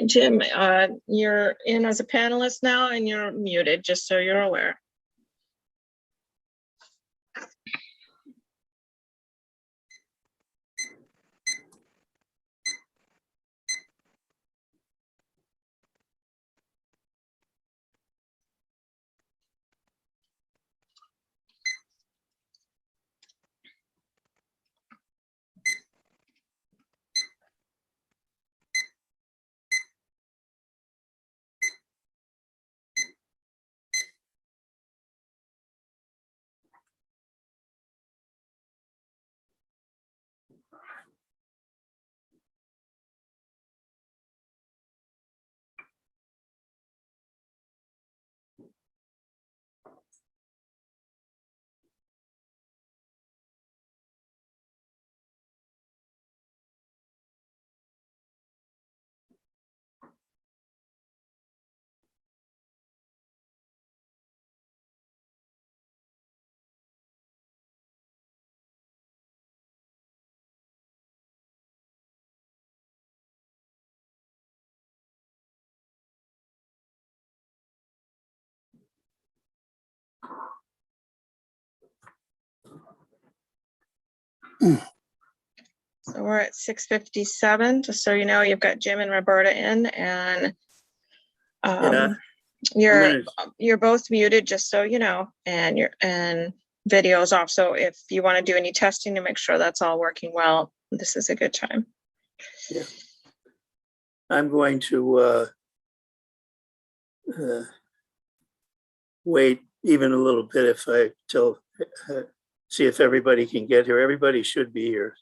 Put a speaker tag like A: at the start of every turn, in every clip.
A: right, Jim, you're in as a panelist now and you're muted, just so you're aware. So we're at 6:57, just so you know, you've got Jim and Roberta in, and you're both muted, just so you know, and video's off. So if you want to do any testing to make sure that's all working well, this is a good time.
B: Yeah. I'm going to wait even a little bit till see if everybody can get here. Everybody should be here.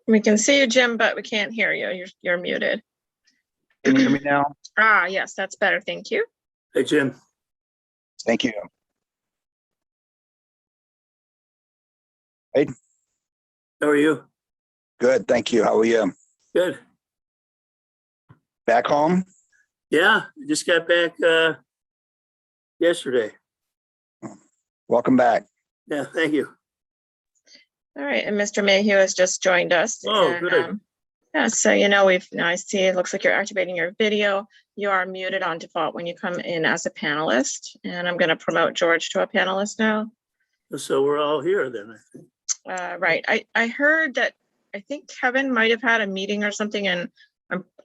A: We can see you, Jim, but we can't hear you. You're muted.
C: Can you hear me now?
A: Ah, yes, that's better. Thank you.
B: Hey, Jim.
C: Thank you. Hey,
B: How are you?
C: good. Thank you. How are you?
B: Good.
C: Back home?
B: Yeah, I just got back yesterday.
C: Welcome back.
B: Yeah, thank you.
A: All right, and Mr. Mayhew has just joined us.
B: Oh,
A: and,
B: good.
A: Yeah, so I see it looks like you're activating your video. You are muted on default when you come in as a panelist, and I'm going to promote George to a panelist now.
B: So we're all here then, I think.
A: Right. I heard that I think Kevin might have had a meeting or something, and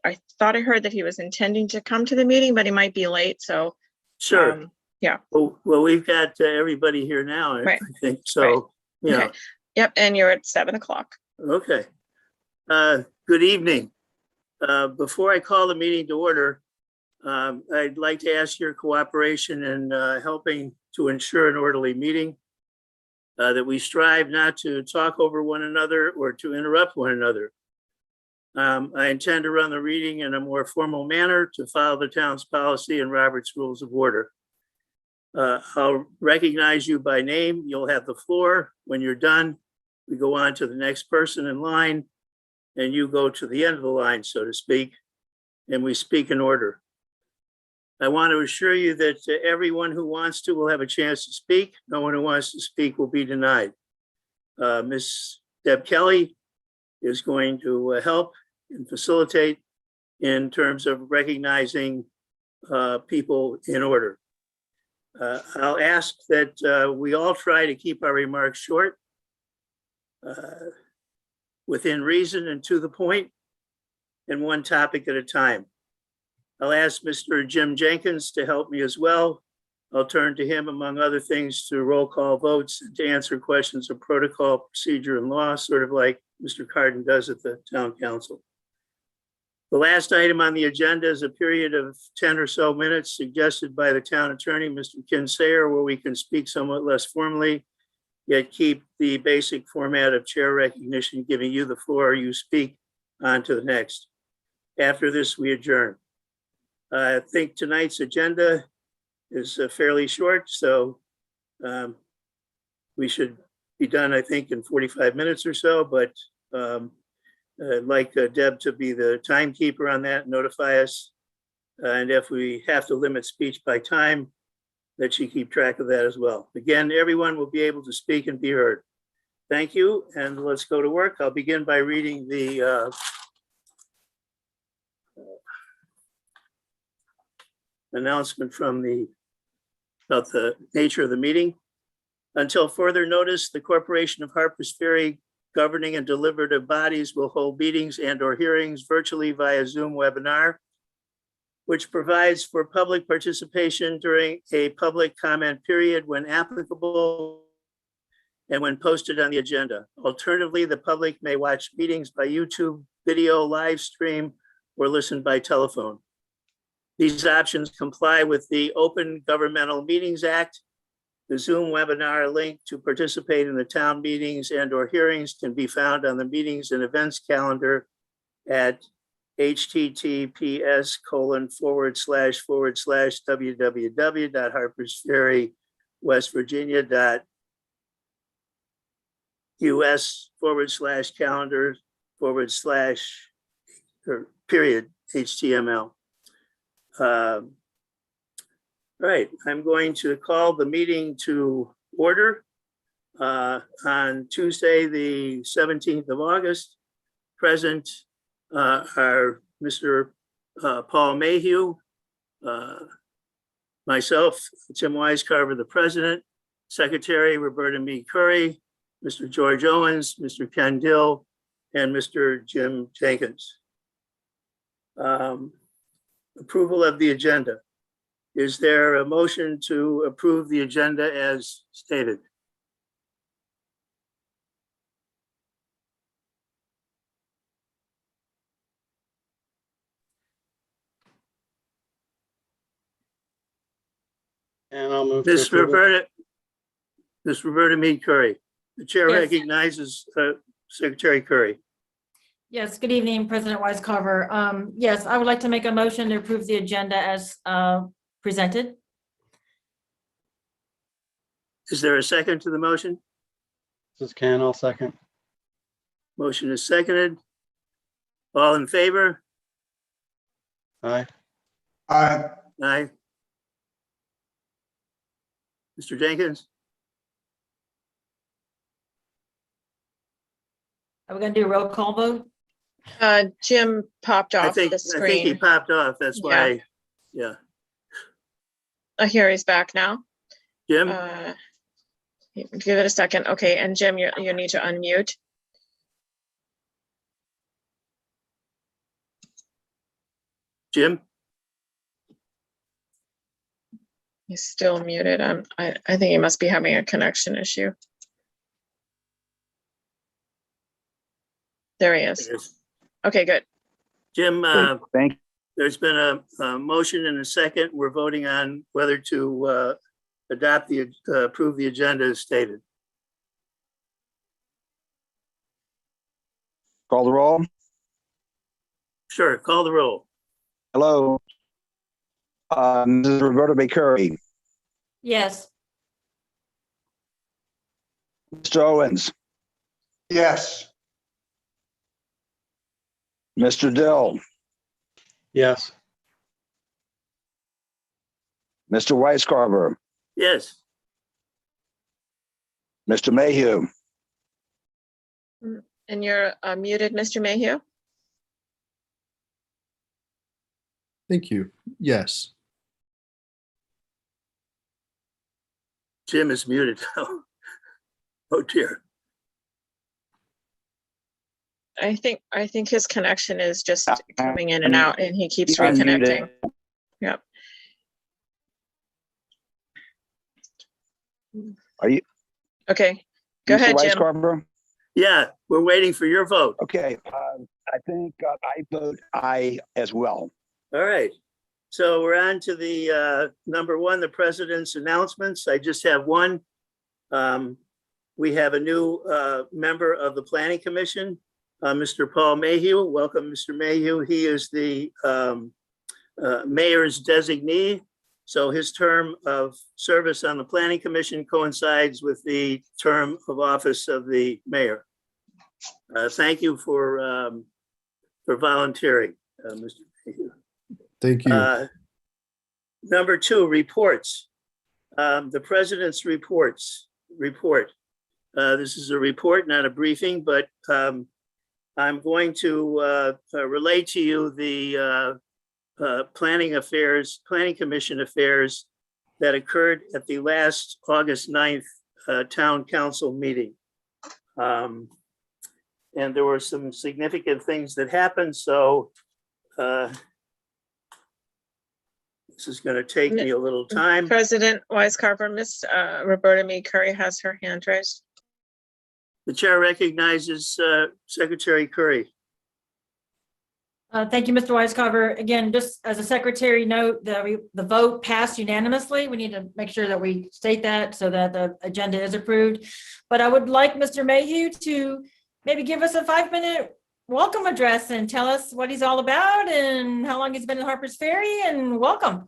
A: I thought I heard that he was intending to come to the meeting, but he might be late. So
B: Sure.
A: yeah.
B: Well, we've got everybody here now,
A: Right.
B: I think. So,
A: Right.
B: yeah.
A: Okay. Yep. And you're at 7 o'clock.
B: Okay. Good evening. Before I call the meeting to order, I'd like to ask your cooperation in helping to ensure an orderly meeting, that we strive not to talk over one another or to interrupt one another. I intend to run the meeting in a more formal manner to follow the town's policy and Robert's Rules of Order. I'll recognize you by name. You'll have the floor. When you're done, we go on to the next person in line. and you go to the end of the line, so to speak, and we speak in order. I want to assure you that everyone who wants to will have a chance to speak. No one who wants to speak will be denied. Ms. Deb Kelly is going to help and facilitate in terms of recognizing people in order. I'll ask that we all try to keep our remarks short, within reason and to the point, and one topic at a time. I'll ask Mr. Jim Jenkins to help me as well. I'll turn to him, among other things, to roll call votes and to answer questions of protocol, procedure, and law, sort of like Mr. Carden does at the town council. The last item on the agenda is a period of 10 or so minutes suggested by the town attorney, Mr. Kinsayer, where we can speak somewhat less formally, yet keep the basic format of chair recognition, giving you the floor, you speak, on to the next. After this, we adjourn. I think tonight's agenda is fairly short, so we should be done, I think, in 45 minutes or so, but I'd like Deb to be the timekeeper on that, notify us. And if we have to limit speech by time, that she keep track of that as well. Again, everyone will be able to speak and be heard. Thank you, and let's go to work. I'll begin by reading the announcement from about the nature of the meeting. Until further notice, the Corporation of Harpers Ferry governing and deliberative bodies will hold meetings and or hearings virtually via Zoom webinar, which provides for public participation during a public comment period when applicable and when posted on the agenda. Alternatively, the public may watch meetings by YouTube video live stream or listen by telephone. These options comply with the Open Governmental Meetings Act. The Zoom webinar link to participate in the town meetings and or hearings can be found on the meetings and events calendar at https://www.harpersferry-calendar/calendar/period.html. Right, I'm going to call the meeting to order on Tuesday, the 17th of August. Present are Mr. Paul Mayhew, myself, Tim Weiscarver, the president, Secretary Roberta Meade Curry, Mr. George Owens, Mr. Ken Dill, and Mr. Jim Jenkins. Approval of the agenda. Is there a motion to approve the agenda as stated?
D: And I'll move to
B: Ms.
D: approve it.
B: Roberta Meade Curry. The chair
E: Yes.
B: recognizes Secretary Curry.
E: Yes, good evening, President Weiscarver. Yes, I would like to make a motion to approve the agenda as presented.
B: Is there a second to the motion?
D: This is Ken, I'll second.
B: Motion is seconded. All in favor?
D: Aye.
F: Aye.
B: Aye. Mr. Jenkins?
E: Are we going to do a roll call vote?
A: Jim popped
B: I
A: off
B: think
A: the
B: he
A: screen.
B: popped off. That's why, yeah.
A: Here he's back now.
B: Jim?
A: Give it a second. Okay, and Jim, you need to unmute.
B: Jim?
A: He's still muted. I think he must be having a connection issue. There he is. Okay, good.
B: Jim,
C: Thank you.
B: there's been a motion and a second. We're voting on whether to adopt approve the agenda as stated.
C: Call the roll.
B: Sure, call the roll.
C: Hello. Mrs. Roberta May Curry,
E: Yes,
C: Mr. Owens,
F: Yes.
C: Mr. Dill,
D: Yes.
C: Mr. Weiscarver,
B: Yes,
C: Mr. Mayhew,
A: And you're muted, Mr. Mayhew?
F: Thank you. Yes.
B: Jim is muted now. Oh dear.
A: I think his connection is just coming in and out and he keeps
C: You're
A: reconnecting.
C: unmuted.
A: Yep.
C: Are you?
A: Okay, go
C: Mr.
A: ahead, Jim.
C: Weiscarver?
B: Yeah, we're waiting for your vote.
C: Okay, I think I vote aye as well.
B: All right. So we're on to the number one, the president's announcements. I just have one. We have a new member of the Planning Commission, Mr. Paul Mayhew. Welcome, Mr. Mayhew. He is the mayor's designee. So his term of service on the Planning Commission coincides with the term of office of the mayor. Thank you for volunteering, Mr. Mayhew.
F: Thank you.
B: Number two, reports. The president's report. This is a report, not a briefing, but I'm going to relate to you the Planning Commission affairs that occurred at the last August 9th Town Council meeting. And there were some significant things that happened, so this is going to take me a little time.
A: President Weiscarver, Miss Roberta May Curry has her hand raised.
B: The chair recognizes Secretary Curry.
E: Thank you, Mr. Weiscarver. Again, just as a secretary note, the vote passed unanimously. We need to make sure that we state that so that the agenda is approved. But I would like Mr. Mayhew to maybe give us a 5-minute welcome address and tell us what he's all about and how long he's been in Harper's Ferry, and welcome.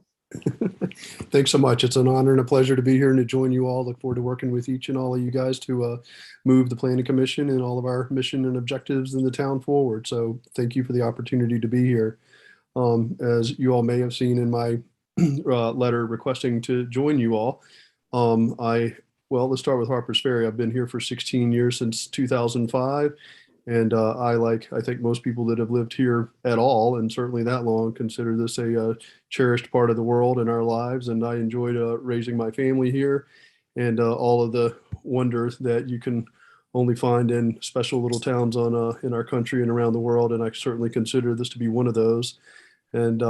F: Thanks so much. It's an honor and a pleasure to be here and to join you all. Look forward to working with each and all of you guys to move the Planning Commission and all of our mission and objectives in the town forward. So thank you for the opportunity to be here. As you all may have seen in my letter requesting to join you all, well, let's start with Harper's Ferry. I've been here for 16 years, since 2005. And I think most people that have lived here at all, and certainly that long, consider this a cherished part of the world in our lives. And I enjoyed raising my family here and all of the wonder that you can only find in special little towns in our country and around the world. And I certainly consider this to be one of those. And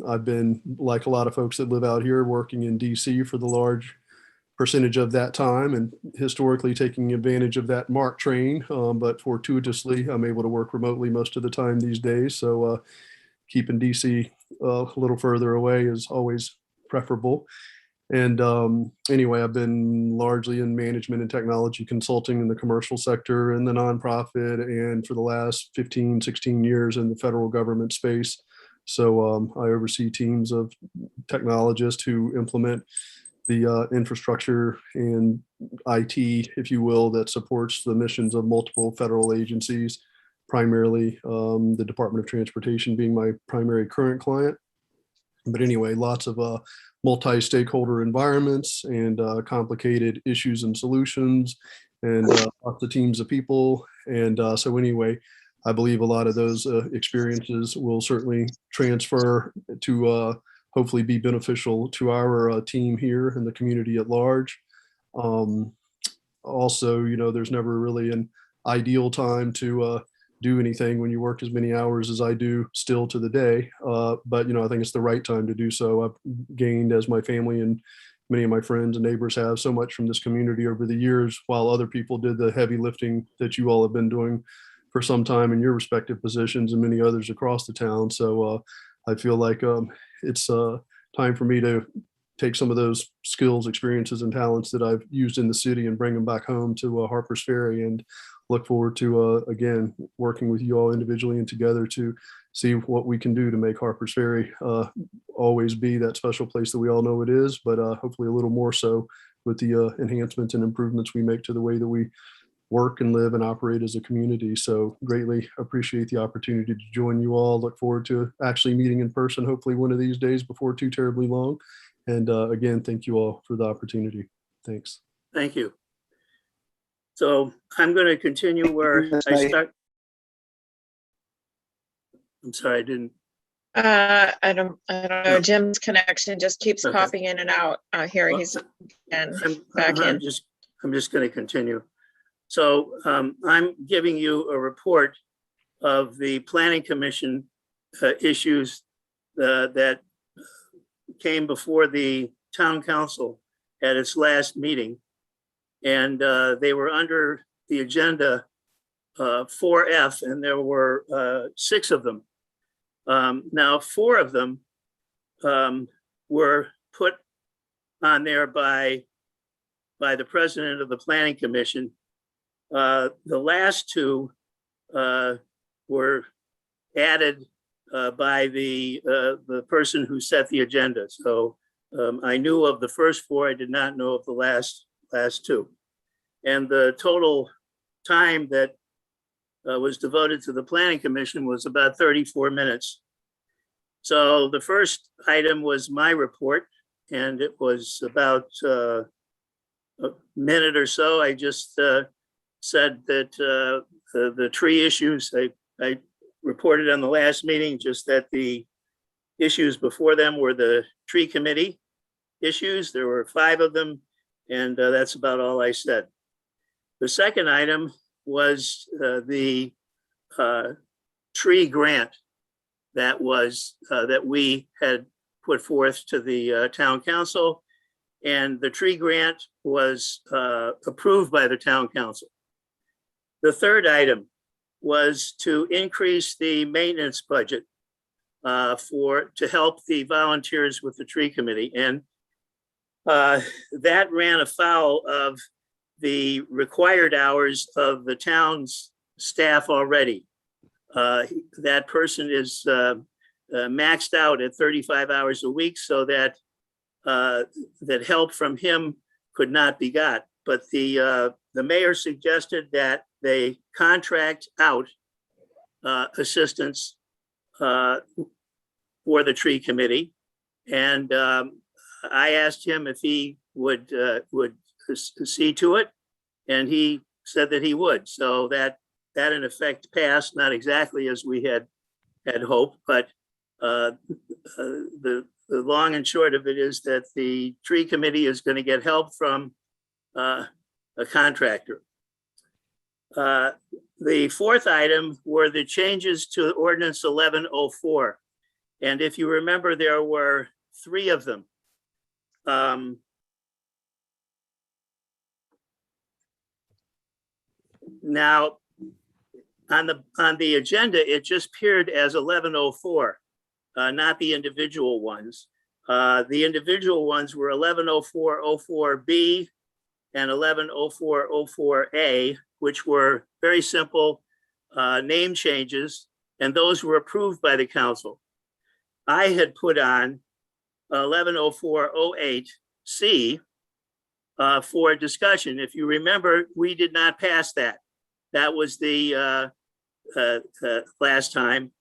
F: I've been, like a lot of folks that live out here, working in DC for the large percentage of that time, and historically taking advantage of that MARC train. But fortuitously, I'm able to work remotely most of the time these days. So keeping DC a little further away is always preferable. And anyway, I've been largely in management and technology consulting in the commercial sector and the nonprofit, and for the last 15, 16 years in the federal government space. So I oversee teams of technologists who implement the infrastructure and IT, if you will, that supports the missions of multiple federal agencies, primarily the Department of Transportation being my primary current client. But anyway, lots of multi-stakeholder environments and complicated issues and solutions, and lots of teams of people. And so anyway, I believe a lot of those experiences will certainly transfer to hopefully be beneficial to our team here and the community at large. Also, there's never really an ideal time to do anything when you work as many hours as I do still to the day. But, I think it's the right time to do so. I've gained, as my family and many of my friends and neighbors have, so much from this community over the years, while other people did the heavy lifting that you all have been doing for some time in your respective positions, and many others across the town. So I feel like it's time for me to take some of those skills, experiences, and talents that I've used in the city and bring them back home to Harper's Ferry, and look forward to, again, working with you all individually and together to see what we can do to make Harper's Ferry always be that special place that we all know it is, but hopefully a little more so with the enhancements and improvements we make to the way that we work and live and operate as a community. So greatly appreciate the opportunity to join you all. Look forward to actually meeting in person, hopefully one of these days before too terribly long. And again, thank you all for the opportunity. Thanks.
B: Thank you. So I'm going to continue where I start. I'm sorry, I didn't.
A: I don't know. Jim's connection just keeps
B: Okay.
A: popping in and out. Here he's again back in.
B: I'm just going to continue. So I'm giving you a report of the Planning Commission issues that came before the Town Council at its last meeting. And they were under the agenda 4F, and there were 6 of them. Now, 4 of them were put on there by the president of the Planning Commission. The last 2 were added by the person who set the agenda. So I knew of the first 4. I did not know of the last 2. And the total time that was devoted to the Planning Commission was about 34 minutes. So the first item was my report, and it was about a minute or so. I just said that the tree issues, I reported on the last meeting, just that the issues before them were the tree committee issues. There were 5 of them, and that's about all I said. The second item was the tree grant that we had put forth to the town council, and the tree grant was approved by the town council. The third item was to increase the maintenance budget to help the volunteers with the tree committee, and that ran afoul of the required hours of the town's staff already. That person is maxed out at 35 hours a week, so that help from him could not be got. But the mayor suggested that they contract out assistance for the tree committee, and I asked him if he would see to it, and he said that he would. So that in effect passed, not exactly as we had hoped, but the long and short of it is that the tree committee is going to get help from a contractor. The fourth item were the changes to ordinance 1104. And if you remember, there were 3 of them. Now, on the agenda, it just appeared as 1104, not the individual ones. The individual ones were 1104-04B and 1104-04A, which were very simple name changes, and those were approved by the council. I had put on 1104-08C for discussion. If you remember, we did not pass that. That was the last time.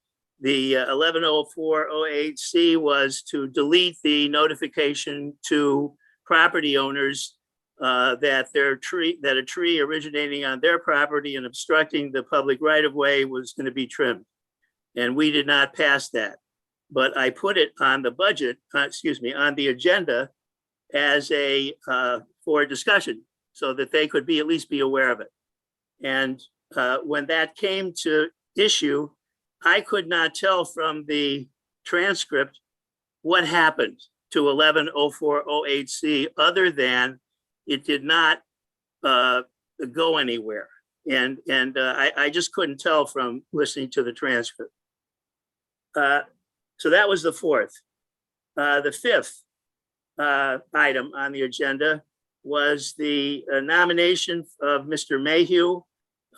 B: The 1104-08C was to delete the notification to property owners that a tree originating on their property and obstructing the public right-of-way was going to be trimmed. And we did not pass that. But I put it on the budget, on the agenda as for discussion, so that they could at least be aware of it. And when that came to issue, I could not tell from the transcript what happened to 1104-08C, other than it did not go anywhere. And I just couldn't tell from listening to the transcript. So that was the fourth. The fifth item on the agenda was the nomination of Mr. Mayhew,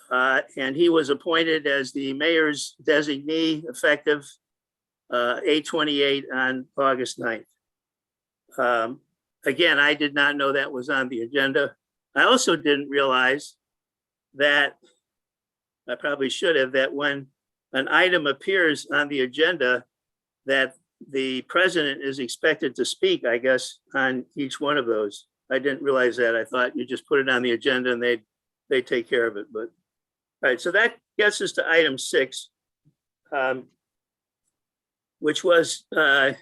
B: and he was appointed as the mayor's designee effective 8/28 on August 9th. Again, I did not know that was on the agenda. I also didn't realize that I probably should have, that when an item appears on the agenda, that the president is expected to speak, I guess, on each one of those. I didn't realize that. I thought you just put it on the agenda and they take care of it, but. All right, so that gets us to item 6, which was the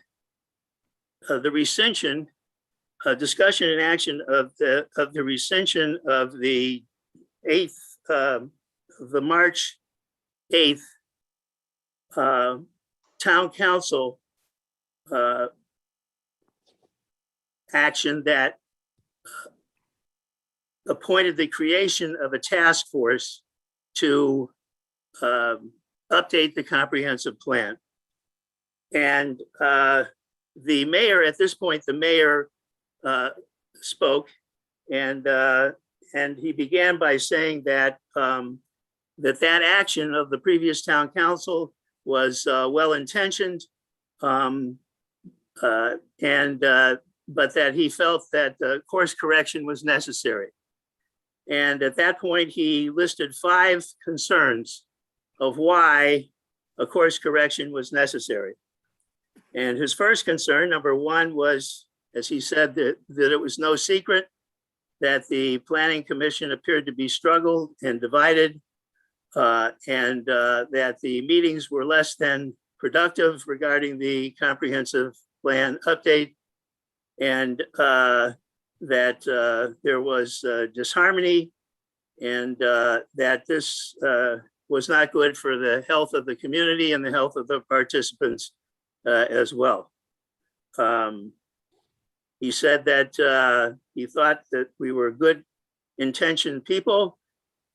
B: rescission, discussion and action of the rescission of the 8th, the March 8th town council action that appointed the creation of a task force to update the comprehensive plan. And the mayor, at this point, the mayor spoke, and he began by saying that that action of the previous town council was well-intentioned, but that he felt that course correction was necessary. And at that point, he listed 5 concerns of why a course correction was necessary. And his first concern, number 1, was, as he said, that it was no secret that the Planning Commission appeared to be struggled and divided, and that the meetings were less than productive regarding the comprehensive plan update, and that there was disharmony, and that this was not good for the health of the community and the health of the participants as well. He said that he thought that we were good intentioned people,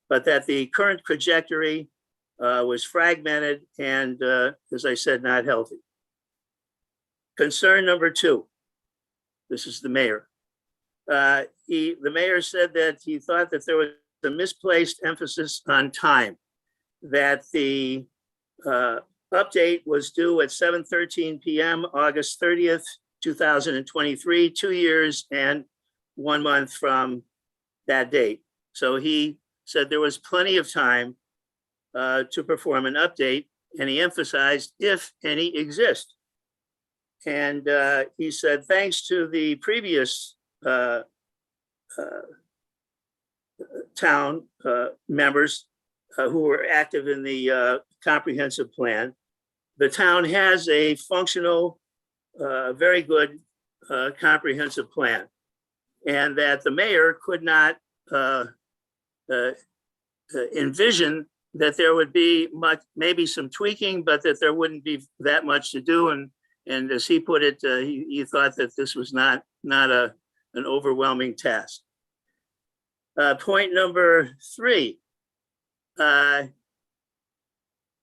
B: but that the current trajectory was fragmented and, as I said, not healthy. Concern number 2, this is the mayor. The mayor said that he thought that there was a misplaced emphasis on time, that the update was due at 7:13 p.m. August 30th, 2023, 2 years and 1 month from that date. So he said there was plenty of time to perform an update, and he emphasized if any exist. And he said, thanks to the previous town members who were active in the comprehensive plan, the town has a functional, very good comprehensive plan, and that the mayor could not envision that there would be much, maybe some tweaking, but that there wouldn't be that much to do. And as he put it, he thought that this was not an overwhelming task. Point number 3,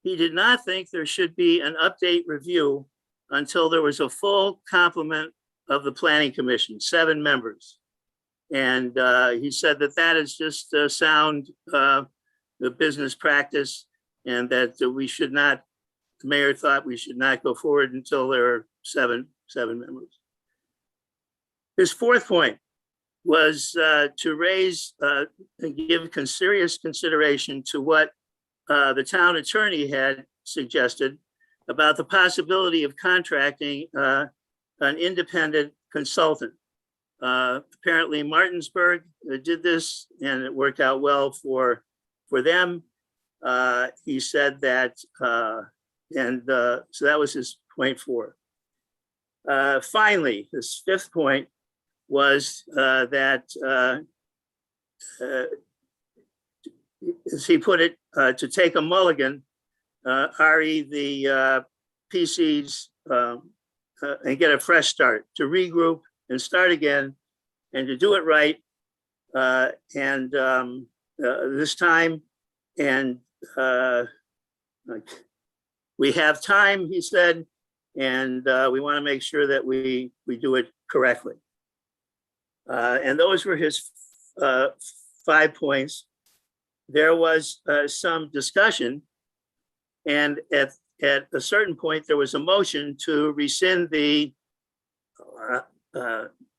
B: he did not think there should be an update review until there was a full complement of the Planning Commission, 7 members. And he said that that is just sound the business practice, and that we should not, the mayor thought we should not go forward until there are seven members. His 4th point was to raise and give serious consideration to what the town attorney had suggested about the possibility of contracting an independent consultant. Apparently Martinsburg did this, and it worked out well for them. He said that, so that was his point 4. Finally, his 5th point was that, as he put it, to take a mulligan, RE the PCs, and get a fresh start, to regroup and start again, and to do it right, and this time, and we have time, he said, and we want to make sure that we do it correctly. And those were his 5 points. There was some discussion, and at a certain point, there was a motion to rescind the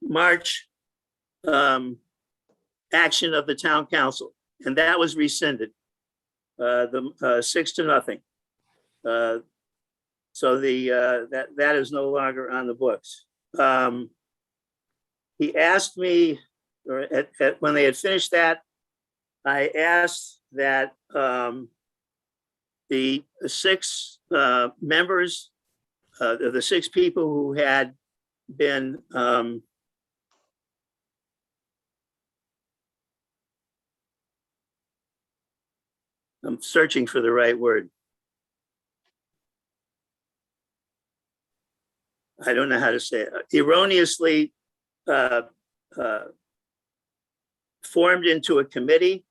B: March action of the town council. and that was rescinded. The 6-0. So that is no longer on the books. He asked me, or when they had finished that, I asked that the 6 members, the 6 people who had been I'm searching for the right word. I don't know how to say it. Erroneously formed into a committee,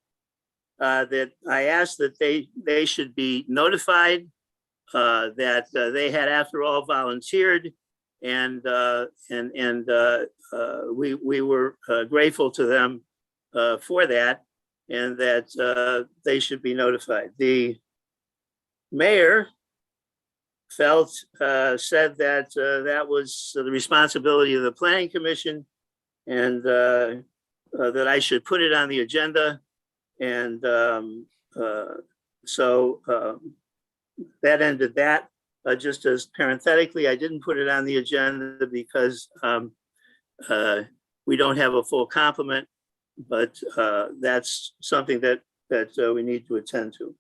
B: that I asked that they should be notified, that they had after all volunteered, and we were grateful to them for that, and that they should be notified. The mayor said that that was the responsibility of the planning commission, and that I should put it on the agenda. And so that ended that. Just as parenthetically, I didn't put it on the agenda because we don't have a full complement, but that's something that we need to attend to.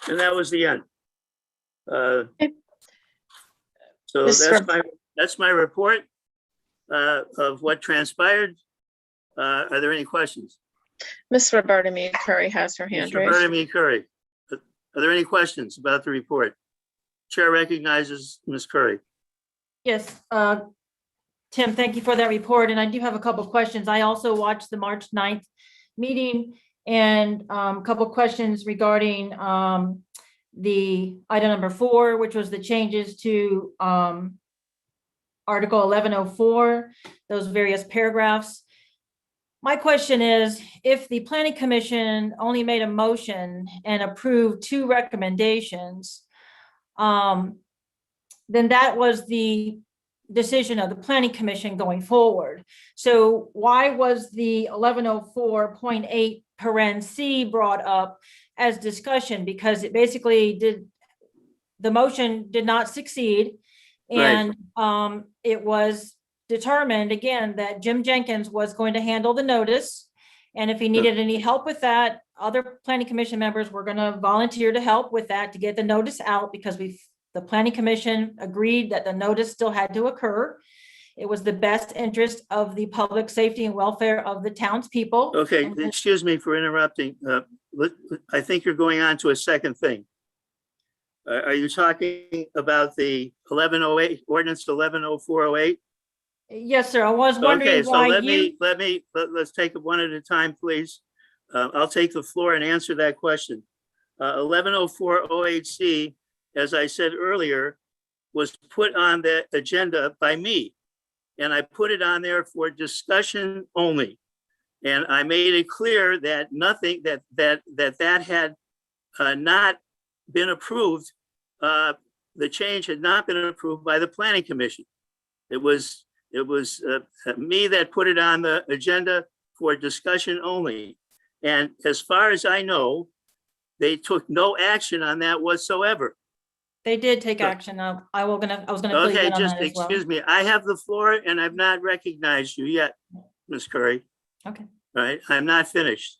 B: And that was the end. So that's my report of what transpired. Are there any questions?
A: Miss Roberta Mead Curry has her hand
B: Roberta
A: raised.
B: Mead Curry. Are there any questions about the report? Chair recognizes Ms. Curry.
E: Yes, Tim, thank you for that report. And I do have a couple of questions. I also watched the March 9th meeting, and a couple of questions regarding the item number 4, which was the changes to Article 1104, those various paragraphs. My question is, if the Planning Commission only made a motion and approved 2 recommendations, then that was the decision of the Planning Commission going forward. So why was the 1104.8 paren C brought up as discussion? Because it basically the motion did not succeed. And it was determined again that Jim Jenkins was going to handle the notice. And if he needed any help with that, other Planning Commission members were going to volunteer to help with that to get the notice out, because the Planning Commission agreed that the notice still had to occur. It was the best interest of the public safety and welfare of the townspeople.
B: Okay, excuse me for interrupting. I think you're going on to a second thing. Are you talking about the 1108 ordinance 110408?
E: Yes, sir. I was wondering
B: Okay, so
E: why
B: let's take it one at a time, please. I'll take the floor and answer that question. 110408C, as I said earlier, was put on the agenda by me, and I put it on there for discussion only. And I made it clear that nothing that had not been approved. The change had not been approved by the Planning Commission. It was me that put it on the agenda for discussion only. And as far as I know, they took no action on that whatsoever.
E: they did take action. I was gonna fill you
B: Okay,
E: in on
B: just
E: that as well.
B: excuse me. I have the floor and I've not recognized you yet, Ms. Curry.
E: Okay.
B: All right, I'm not finished.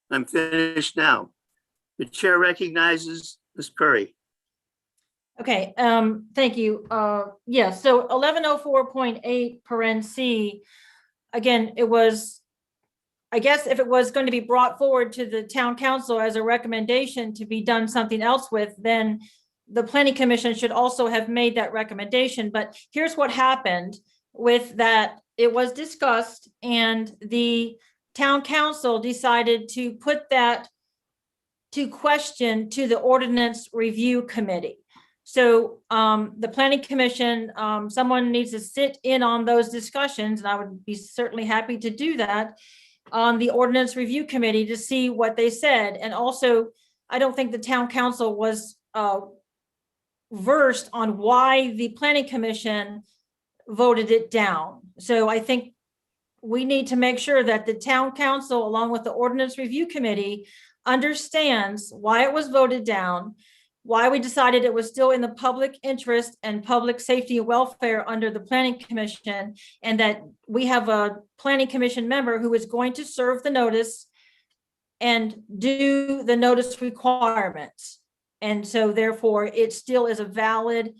B: I'm finished now. The chair recognizes Ms. Curry.
E: Okay, thank you. Yes, so 1104.8 paren C, again, it was, I guess if it was going to be brought forward to the town council as a recommendation to be done something else with, then the Planning Commission should also have made that recommendation. But here's what happened with that. It was discussed and the town council decided to put that to question to the Ordinance Review Committee. So the planning commission, someone needs to sit in on those discussions, and I would be certainly happy to do that on the ordinance review committee to see what they said. And also, I don't think the town council was versed on why the planning commission voted it down. So I think we need to make sure that the town council, along with the ordinance review committee, understands why it was voted down, why we decided it was still in the public interest and public safety and welfare under the planning commission, and that we have a planning commission member who is going to serve the notice and do the notice requirements. And so therefore, it still is a valid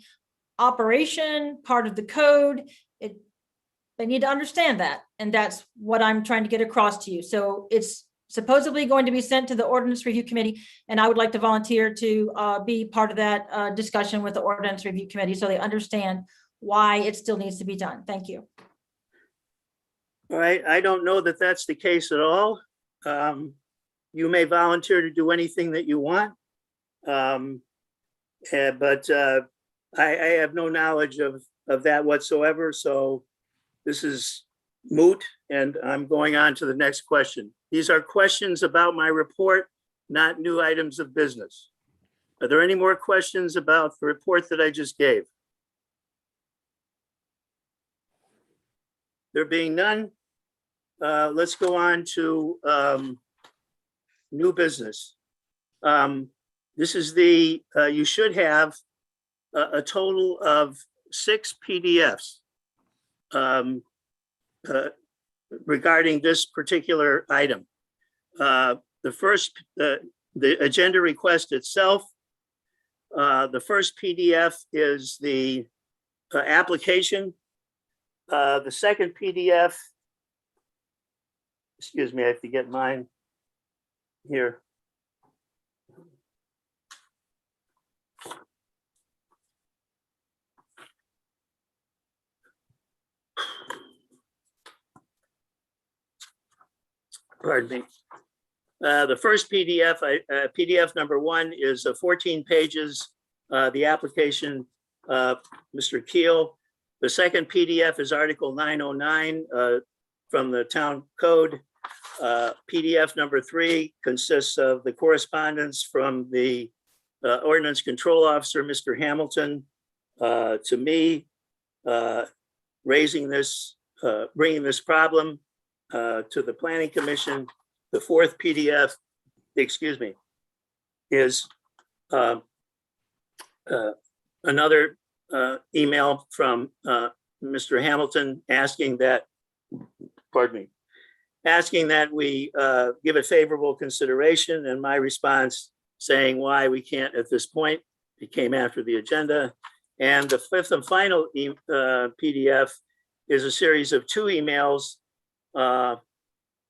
E: operation, part of the code. They need to understand that. And that's what I'm trying to get across to you. So it's supposedly going to be sent to the ordinance review committee. And I would like to volunteer to be part of that discussion with the ordinance review committee so they understand why it still needs to be done. Thank you.
B: All right, I don't know that that's the case at all. You may volunteer to do anything that you want. But I have no knowledge of that whatsoever, so this is moot, and I'm going on to the next question. These are questions about my report, not new items of business. Are there any more questions about the report that I just gave? There being none, let's go on to new business. This is the, you should have a total of 6 PDFs regarding this particular item. The first, the agenda request itself, the first PDF is the application. The second PDF, excuse me, I have to get mine here. Pardon me. The first PDF, PDF number 1 is 14 pages, the application, Mr. Keel. The second PDF is Article 909 from the town code. PDF number 3 consists of the correspondence from the ordinance control officer, Mr. Hamilton, to me, raising this, bringing this problem to the planning commission. The fourth PDF, excuse me, is another email from Mr. Hamilton asking that, pardon me, asking that we give it favorable consideration, and my response saying why we can't at this point. It came after the agenda. And the fifth and final PDF is a series of 2 emails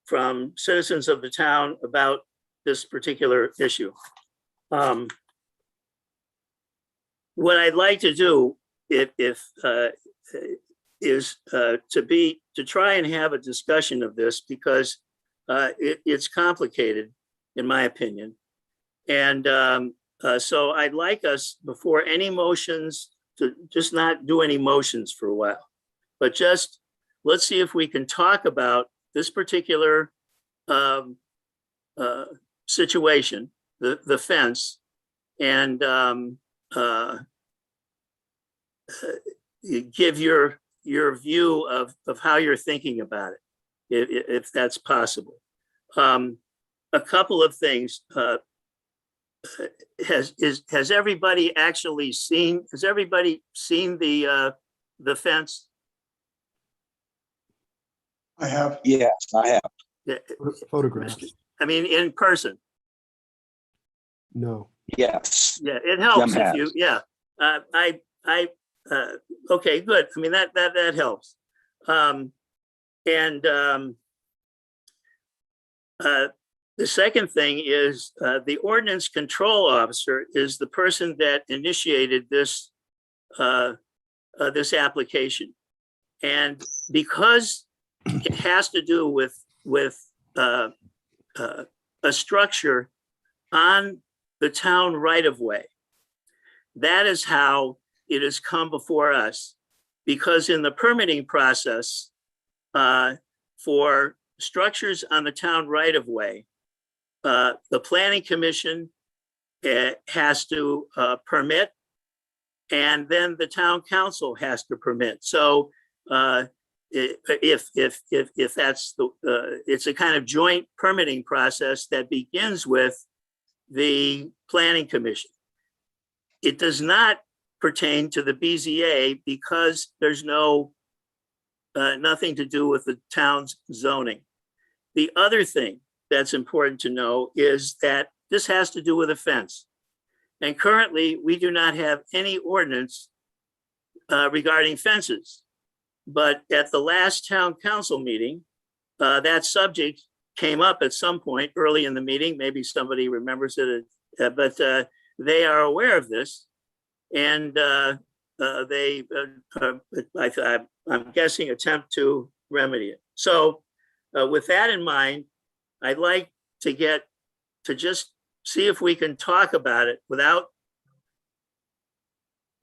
B: from citizens of the town about this particular issue. What I'd like to do, is to try and have a discussion of this, because it's complicated, in my opinion. And so I'd like us, before any motions, to just not do any motions for a while, but just let's see if we can talk about this particular situation, the fence, and give your view of how you're thinking about it, if that's possible. A couple of things. Has everybody actually seen? Has everybody seen the fence?
C: I have. Yes, I have.
F: Photographs?
B: I mean, in person.
F: No.
C: Yes.
B: Yeah, it helps
C: Jim
B: if you.
C: has.
B: Yeah, okay, good. I mean, that helps. The second thing is the ordinance control officer is the person that initiated this this application, and because it has to do with a structure on the town right of way, that is how it has come before us. Because in the permitting process, for structures on the town right-of-way, the planning commission has to permit, and then the town council has to permit. So if that's it's a kind of joint permitting process that begins with the planning commission. It does not pertain to the BZA because there's nothing to do with the town's zoning. The other thing that's important to know is that this has to do with a fence. And currently, we do not have any ordinance regarding fences. But at the last town council meeting, that subject came up at some point early in the meeting. Maybe somebody remembers it, but they are aware of this. And I'm guessing, attempt to remedy it. So with that in mind, I'd like to just see if we can talk about it without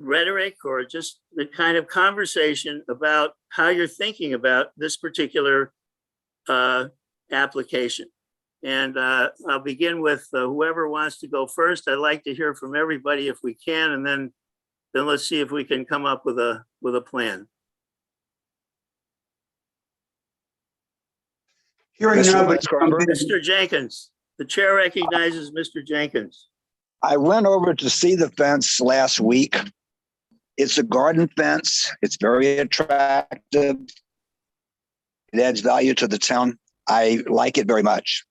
B: rhetoric or just the kind of conversation about how you're thinking about this particular application. And I'll begin with whoever wants to go first. I'd like to hear from everybody if we can, and then let's see if we can come up with a plan.
G: Hearing
C: Mr.
G: none, but
C: Scarborough?
B: Mr. Jenkins, the chair recognizes Mr. Jenkins.
C: I went over to see the fence last week. It's a garden fence. It's very attractive. It adds value to the town. I like it very much.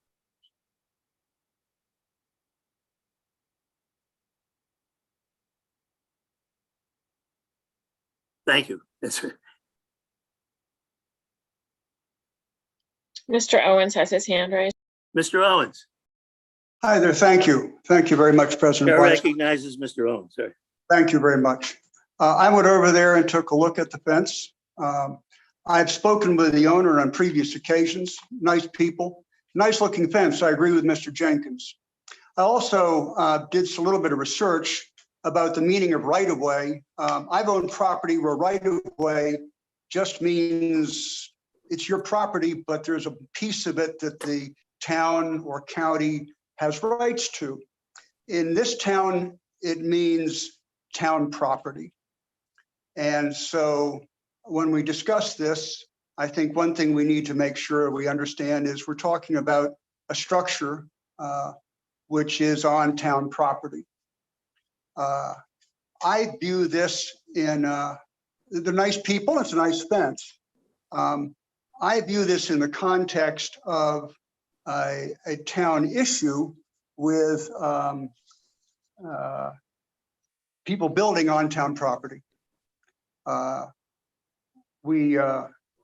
B: Thank you.
A: Mr. Owens has his hand raised.
B: Mr. Owens,
G: hi there. Thank you. Thank you very much, President
B: chair
G: Weiss.
B: recognizes Mr. Owens, sir.
G: Thank you very much. I went over there and took a look at the fence. I've spoken with the owner on previous occasions. Nice people, nice looking fence. I agree with Mr. Jenkins. I also did a little bit of research about the meaning of right-of-way. I've owned property where right-of-way just means it's your property, but there's a piece of it that the town or county has rights to. In this town, it means town property. And so when we discuss this, I think one thing we need to make sure we understand is we're talking about a structure which is on town property. I view this in, they're nice people, it's a nice fence. I view this in the context of a town issue with people building on town property.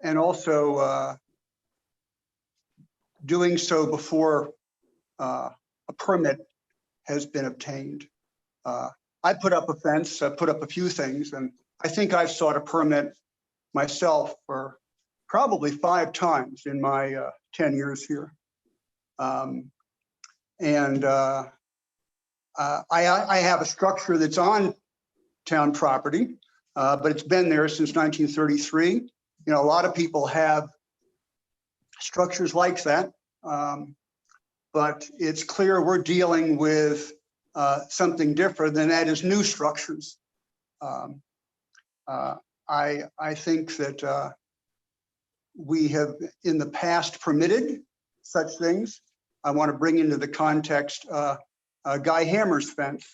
G: And also doing so before a permit has been obtained. I put up a fence, I put up a few things, and I think I've sought a permit myself for probably 5 times in my 10 years here. I have a structure that's on town property, but it's been there since 1933. You know, a lot of people have structures like that, but it's clear we're dealing with something different than that is new structures. I think that we have in the past permitted such things. I want to bring into the context Guy Hammer's fence,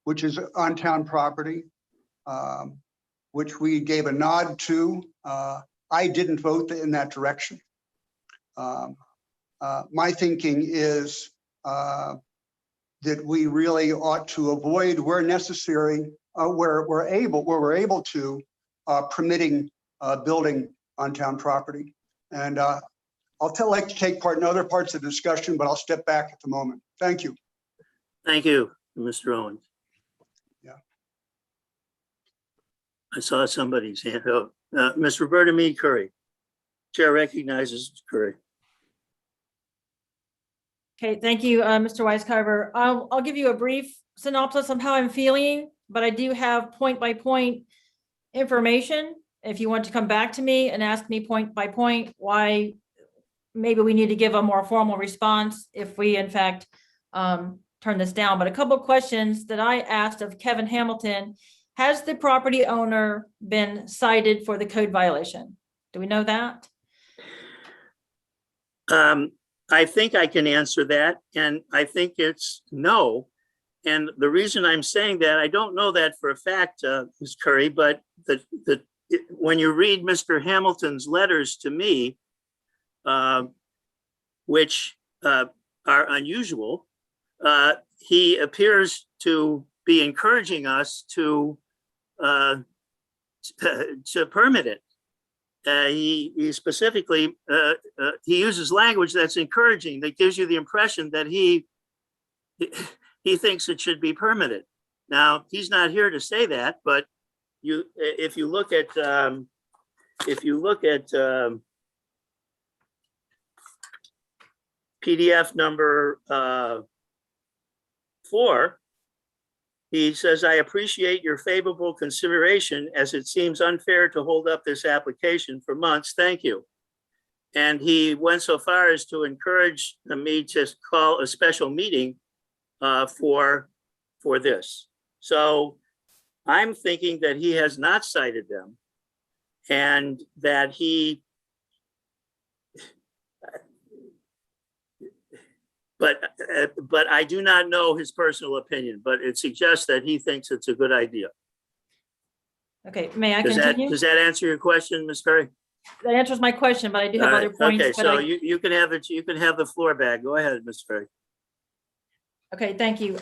G: which is on town property, which we gave a nod to. I didn't vote in that direction. My thinking is that we really ought to avoid, where necessary, where we're able to, permitting building on town property. And like to take part in other parts of the discussion, but I'll step back at the moment. Thank you.
B: Thank you, Mr. Owens.
G: Yeah.
B: I saw somebody's hand up. Ms. Roberta Mead Curry. Chair recognizes Curry.
E: Okay, thank you, Mr. Weiscarver. I'll give you a brief synopsis of how I'm feeling, but I do have point by point information. If you want to come back to me and ask me point by point why maybe we need to give a more formal response if we in fact turn this down. But a couple of questions that I asked of Kevin Hamilton: has the property owner been cited for the code violation? Do we know that?
B: I think I can answer that, and I think it's no. And the reason I'm saying that, I don't know that for a fact, Ms. Curry, but when you read Mr. Hamilton's letters to me, which are unusual, he appears to be encouraging us to permit it. He specifically, he uses language that's encouraging, that gives you the impression that he thinks it should be permitted. Now, he's not here to say that, but if you look at PDF number 4, he says, "I appreciate your favorable consideration, as it seems unfair to hold up this application for months. Thank you." And he went so far as to encourage me to call a special meeting for this. So I'm thinking that he has not cited them, and that he, but I do not know his personal opinion, but it suggests that he thinks it's a good idea.
E: Okay, may I
B: Does
E: continue?
B: that answer your question, Ms. Curry?
E: That answers my question, but I do have
B: All
E: other
B: right,
E: points.
B: okay,
E: but
B: so
E: I-
B: you can have it, you can have the floor back. Go ahead, Ms. Curry.
E: Okay, thank you.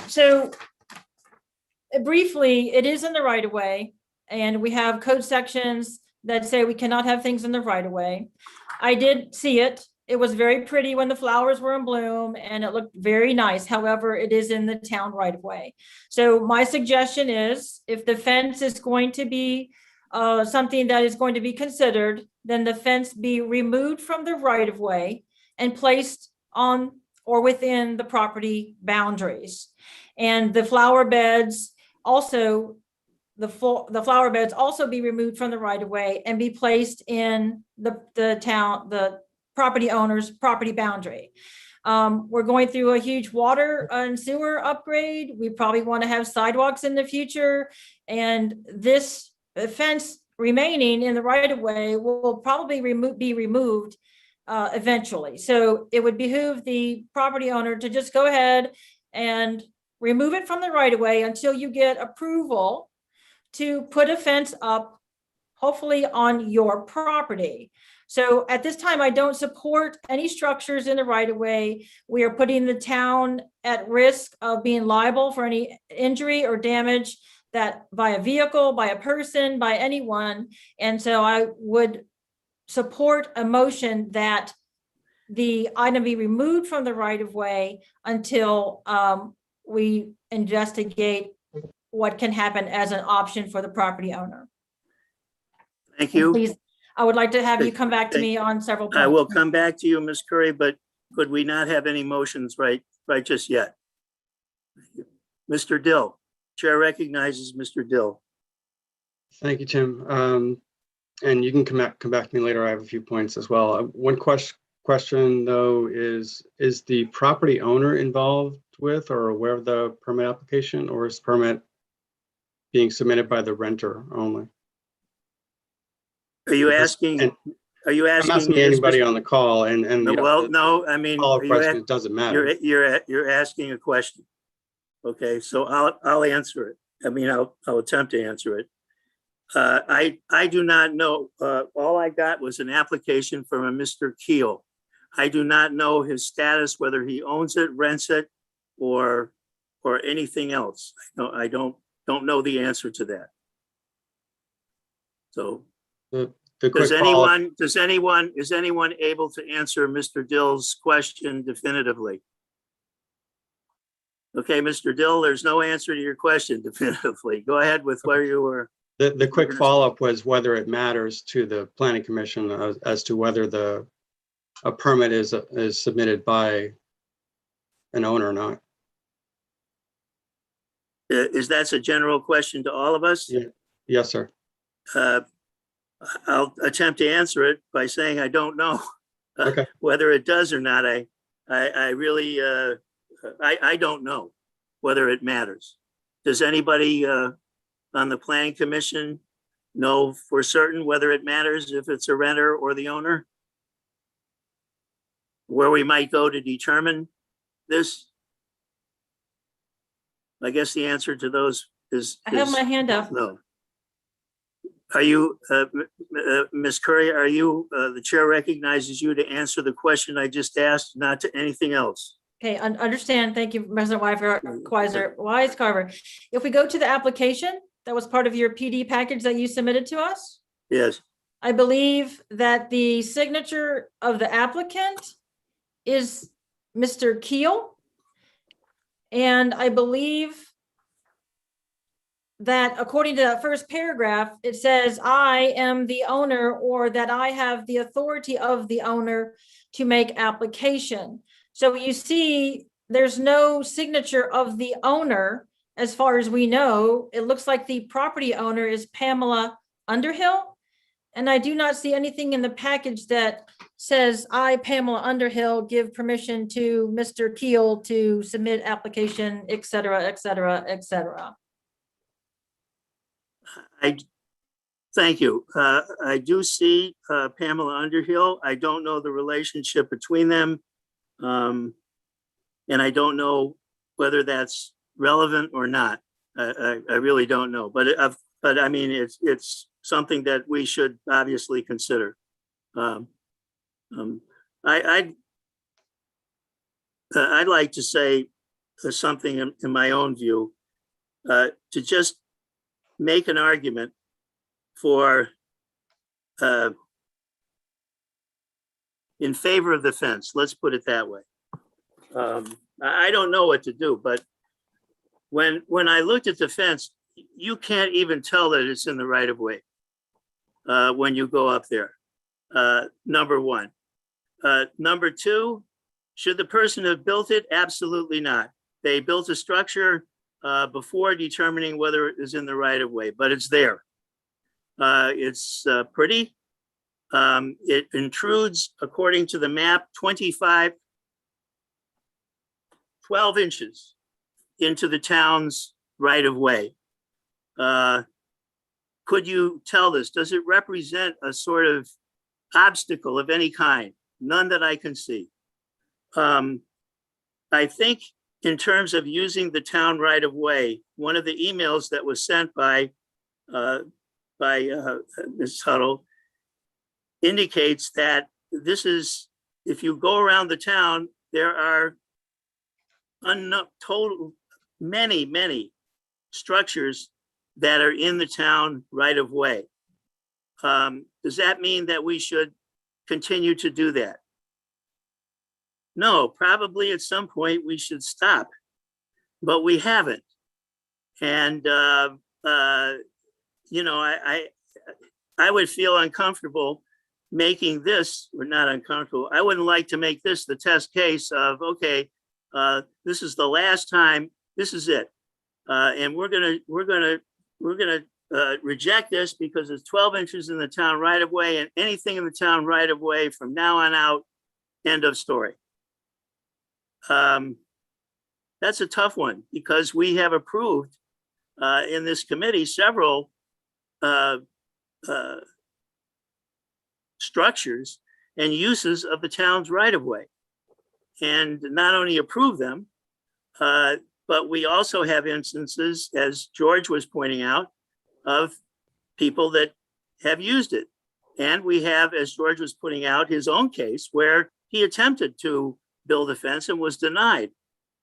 E: So briefly, it is in the right of way, and we have code sections that say we cannot have things in the right of way. I did see it. It was very pretty when the flowers were in bloom and it looked very nice. However, it is in the town right of way. So my suggestion is, if the fence is going to be something that is going to be considered, then the fence be removed from the right of way and placed on or within the property boundaries. And the flower beds also, the flower beds also be removed from the right of way and be placed in the property owner's property boundary. We're going through a huge water and sewer upgrade. We probably want to have sidewalks in the future. And this fence remaining in the right of way will probably be removed eventually. So it would behoove the property owner to just go ahead and remove it from the right of way until you get approval to put a fence up, hopefully on your property. So at this time, I don't support any structures in the right of way. We are putting the town at risk of being liable for any injury or damage that by a vehicle, by a person, by anyone. And so I would support a motion that the item be removed from the right of way until we investigate what can happen as an option for the property owner.
B: Thank
E: And
B: you.
E: please, I would like to have you come back to me on several points.
B: I will come back to you, Ms. Curry, but could we not have any motions right just yet? Mr. Dill, Chair recognizes Mr. Dill.
D: Thank you, Tim. And you can come back to me later. I have a few points as well. One question though is the property owner involved with or aware of the permit application, or is permit being submitted by the renter only?
B: Are you asking?
D: I'm asking anybody on the call, and
B: Well, no, I mean,
D: all question, it doesn't matter.
B: you're asking a question. Okay, so I'll answer it. I mean, I'll attempt to answer it. I do not know. All I got was an application from a Mr. Keel. I do not know his status, whether he owns it, rents it, or anything else. I don't know the answer to that. So
D: The quick follow-up.
B: is anyone able to answer Mr. Dill's question definitively? Okay, Mr. Dill, there's no answer to your question definitively. Go ahead with where you were.
D: The quick follow-up was whether it matters to the planning commission as to whether a permit is submitted by an owner or not.
B: Is that a general question to all of us?
D: Yeah. Yes, sir.
B: I'll attempt to answer it by saying I don't know
D: Okay.
B: whether it does or not. I really, I don't know whether it matters. Does anybody on the planning commission know for certain whether it matters if it's a renter or the owner? Where we might go to determine this? I guess the answer to those is.
E: I have my hand up.
B: No. Are you, Ms. Curry, are you, the chair recognizes you to answer the question I just asked, not to anything else?
E: Okay, understand. Thank you, President Wise Carver. If we go to the application, that was part of your PD package that you submitted to us.
B: Yes,
E: I believe that the signature of the applicant is Mr. Keel. And I believe that according to that first paragraph, it says, I am the owner, or that I have the authority of the owner to make application. So you see, there's no signature of the owner as far as we know. It looks like the property owner is Pamela Underhill. And I do not see anything in the package that says, I, Pamela Underhill, give permission to Mr. Keel to submit application, et cetera, et cetera, et cetera.
B: thank you. I do see Pamela Underhill. I don't know the relationship between them. And I don't know whether that's relevant or not. I really don't know, but I mean, it's something that we should obviously consider. I'd like to say something in my own view, to just make an argument for in favor of the fence. Let's put it that way. I don't know what to do, but when I looked at the fence, you can't even tell that it's in the right of way when you go up there. Number one. Number two, should the person have built it? Absolutely not. They built a structure before determining whether it is in the right of way, but it's there. It's pretty. It intrudes, according to the map, 12 inches into the town's right of way. Could you tell this? Does it represent a sort of obstacle of any kind? None that I can see. I think in terms of using the town right of way, one of the emails that was sent by Ms. Tuttle indicates that this is, if you go around the town, there are many structures that are in the town right of way. Does that mean that we should continue to do that? No, probably at some point we should stop, but we haven't. And, you know, I would feel uncomfortable making this, or not uncomfortable. I wouldn't like to make this the test case of, okay, this is the last time, this is it. And we're gonna reject this because it's 12 inches in the town right of way, and anything in the town right of way from now on out, end of story. That's a tough one because we have approved in this committee several structures and uses of the town's right of way, and not only approve them, but we also have instances, as George was pointing out, of people that have used it. And we have, as George was putting out, his own case where he attempted to build a fence and was denied.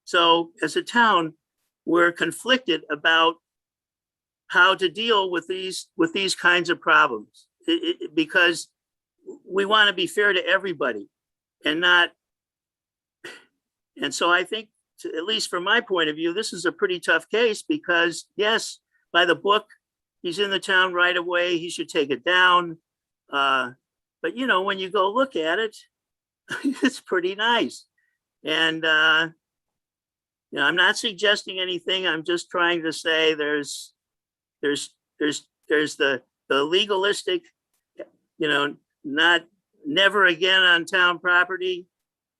B: So as a town, we're conflicted about how to deal with these kinds of problems, because we want to be fair to everybody and not. And so I think, at least from my point of view, this is a pretty tough case because, yes, by the book, he's in the town right away. He should take it down. But, you know, when you go look at it, it's pretty nice. And know, I'm not suggesting anything. I'm just trying to say there's the legalistic, you know, not never again on town property.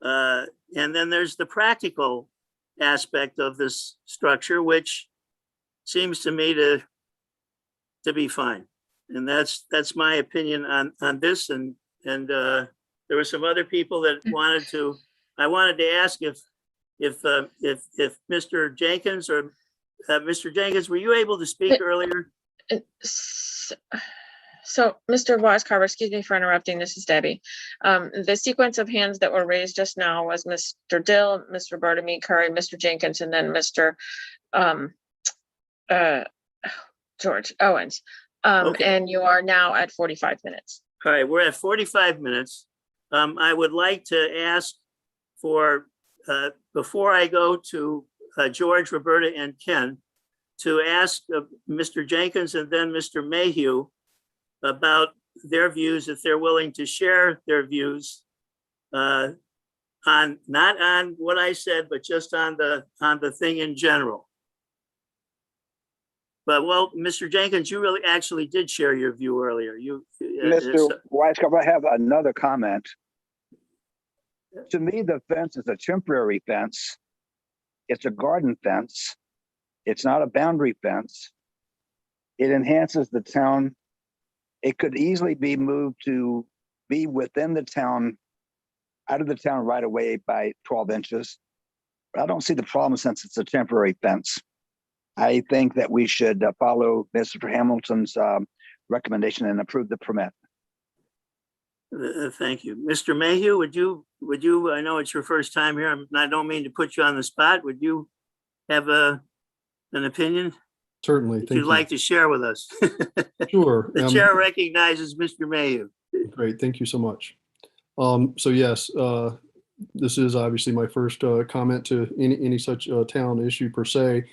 B: And then there's the practical aspect of this structure, which seems to me to be fine. And that's my opinion on this. And there were some other people that I wanted to ask if Mr. Jenkins or Mr. Jenkins, were you able to speak earlier?
A: So, Mr. Weiscarver, excuse me for interrupting. This is Debbie. The sequence of hands that were raised just now was Mr. Dill, Mr. Bartomeu Curry, Mr. Jenkins, and then Mr. George Owens.
B: Okay.
A: And you are now at 45 minutes.
B: All right, we're at 45 minutes. I would like to ask for, before I go to George, Roberta, and Ken, to ask Mr. Jenkins and then Mr. Mayhew about their views, if they're willing to share their views not on what I said, but just on the thing in general. But well, Mr. Jenkins, you really actually did share your view earlier.
C: Mr. Weisskopf, I have another comment. To me, the fence is a temporary fence. It's a garden fence. It's not a boundary fence. It enhances the town. It could easily be moved to be within the town, out of the town right away by 12 inches. But I don't see the problem since it's a temporary fence. I think that we should follow Mr. Hamilton's recommendation and approve the permit.
B: Thank you. Mr. Mayhew, would you, I know it's your first time here. I don't mean to put you on the spot. Would you have an opinion
F: Certainly.
B: that
F: Thank
B: you'd
F: you.
B: like to share with us?
F: Sure.
B: The chair recognizes Mr. Mayhew.
F: Great. Thank you so much. So yes, this is obviously my first comment to any such town issue per se.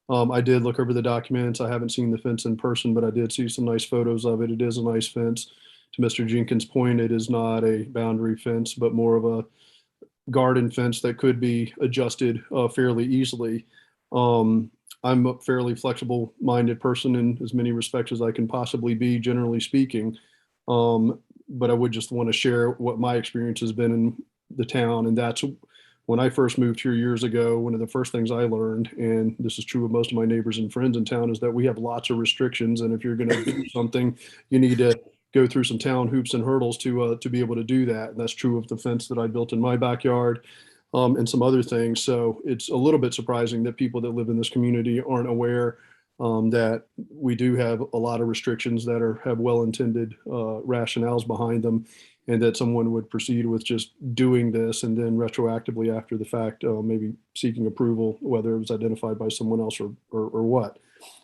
F: I did look over the documents. I haven't seen the fence in person, but I did see some nice photos of it. It is a nice fence. To Mr. Jenkins' point, it is not a boundary fence, but more of a garden fence that could be adjusted fairly easily. I'm a fairly flexible minded person in as many respects as I can possibly be, generally speaking. But I would just want to share what my experience has been in the town. And that's when I first moved here years ago, one of the first things I learned, and this is true of most of my neighbors and friends in town, is that we have lots of restrictions. And if you're going to do something, you need to go through some town hoops and hurdles to be able to do that. And that's true of the fence that I built in my backyard and some other things. So it's a little bit surprising that people that live in this community aren't aware that we do have a lot of restrictions that have well-intended rationales behind them, and that someone would proceed with just doing this and then retroactively after the fact, maybe seeking approval, whether it was identified by someone else or what.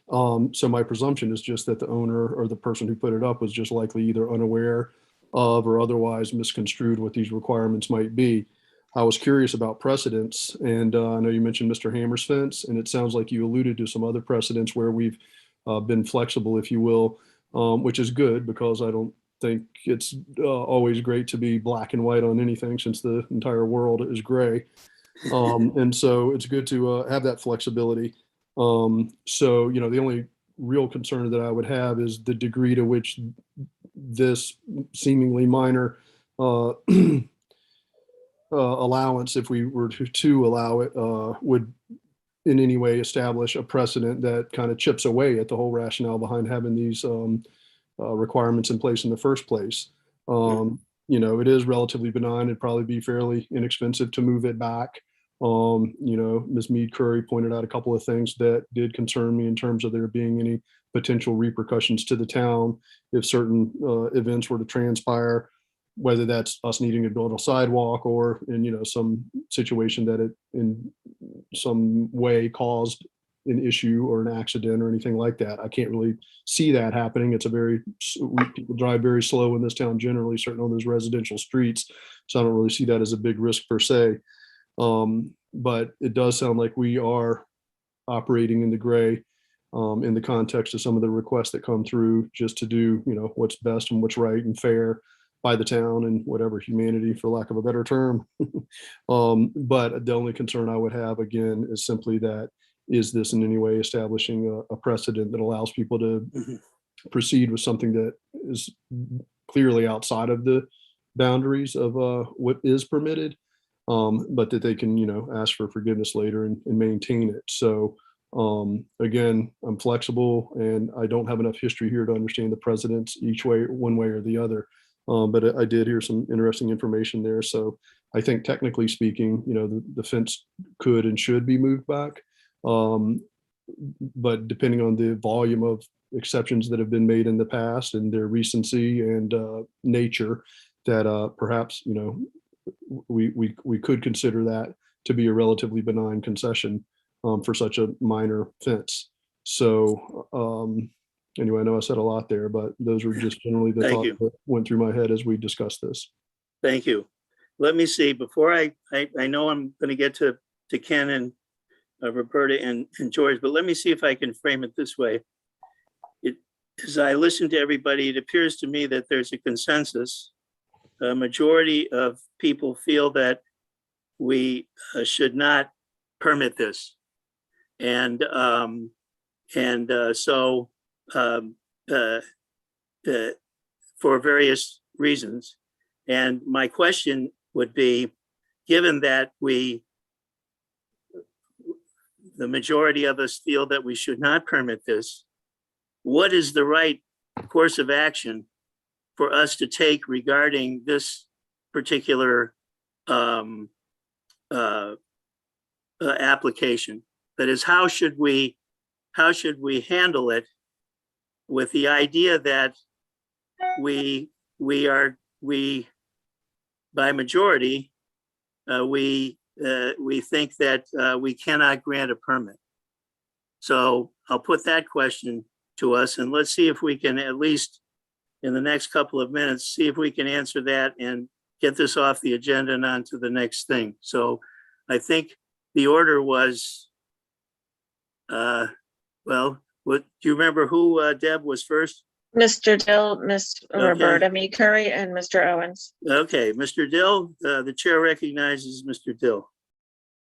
F: So my presumption is just that the owner or the person who put it up was just likely either unaware of or otherwise misconstrued what these requirements might be. I was curious about precedents, and I know you mentioned Mr. Hammer's fence, and it sounds like you alluded to some other precedents where we've been flexible, if you will, which is good because I don't think it's always great to be black and white on anything since the entire world is gray. And so it's good to have that flexibility. So, you know, the only real concern that I would have is the degree to which this seemingly minor allowance, if we were to allow it, would in any way establish a precedent that kind of chips away at the whole rationale behind having these requirements in place in the first place. You know, it is relatively benign. It'd probably be fairly inexpensive to move it back. You know, Ms. Mead Curry pointed out a couple of things that did concern me in terms of there being any potential repercussions to the town if certain events were to transpire, whether that's us needing to build a sidewalk or in, you know, some situation that it in some way caused an issue or an accident or anything like that. I can't really see that happening. It's people drive very slow in this town generally, certainly on those residential streets. So I don't really see that as a big risk per se. But it does sound like we are operating in the gray in the context of some of the requests that come through just to do, you know, what's best and what's right and fair by the town and whatever humanity, for lack of a better term. But the only concern I would have again is simply that, is this in any way establishing a precedent that allows people to
B: Mhm.
F: proceed with something that is clearly outside of the boundaries of what is permitted, but that they can, ask for forgiveness later and maintain it. So again, I'm flexible and I don't have enough history here to understand the precedents each way, one way or the other. But I did hear some interesting information there. So I think technically speaking, the fence could and should be moved back. But depending on the volume of exceptions that have been made in the past and their recency and nature, that perhaps, we could consider that to be a relatively benign concession for such a minor fence. So anyway, I know I said a lot there, but those were just generally the
B: Thank
F: thoughts
B: you.
F: that went through my head as we discussed this.
B: Thank you. Let me see, before I know I'm going to get to Ken and Roberta and George, but let me see if I can frame it this way. As I listen to everybody, it appears to me that there's a consensus. A majority of people feel that we should not permit this. And so for various reasons. And my question would be, given that the majority of us feel that we should not permit this, what is the right course of action for us to take regarding this particular application? That is, how should we handle it with the idea that we by majority we think that we cannot grant a permit. So I'll put that question to us, and let's see if we can, at least in the next couple of minutes, see if we can answer that and get this off the agenda and on to the next thing. So I think the order was, well, do you remember who, Deb, was first?
A: Mr. Dill, Miss
B: Okay.
A: Roberta Me Curry, and Mr. Owens.
B: Okay, Mr. Dill, the chair recognizes Mr. Dill.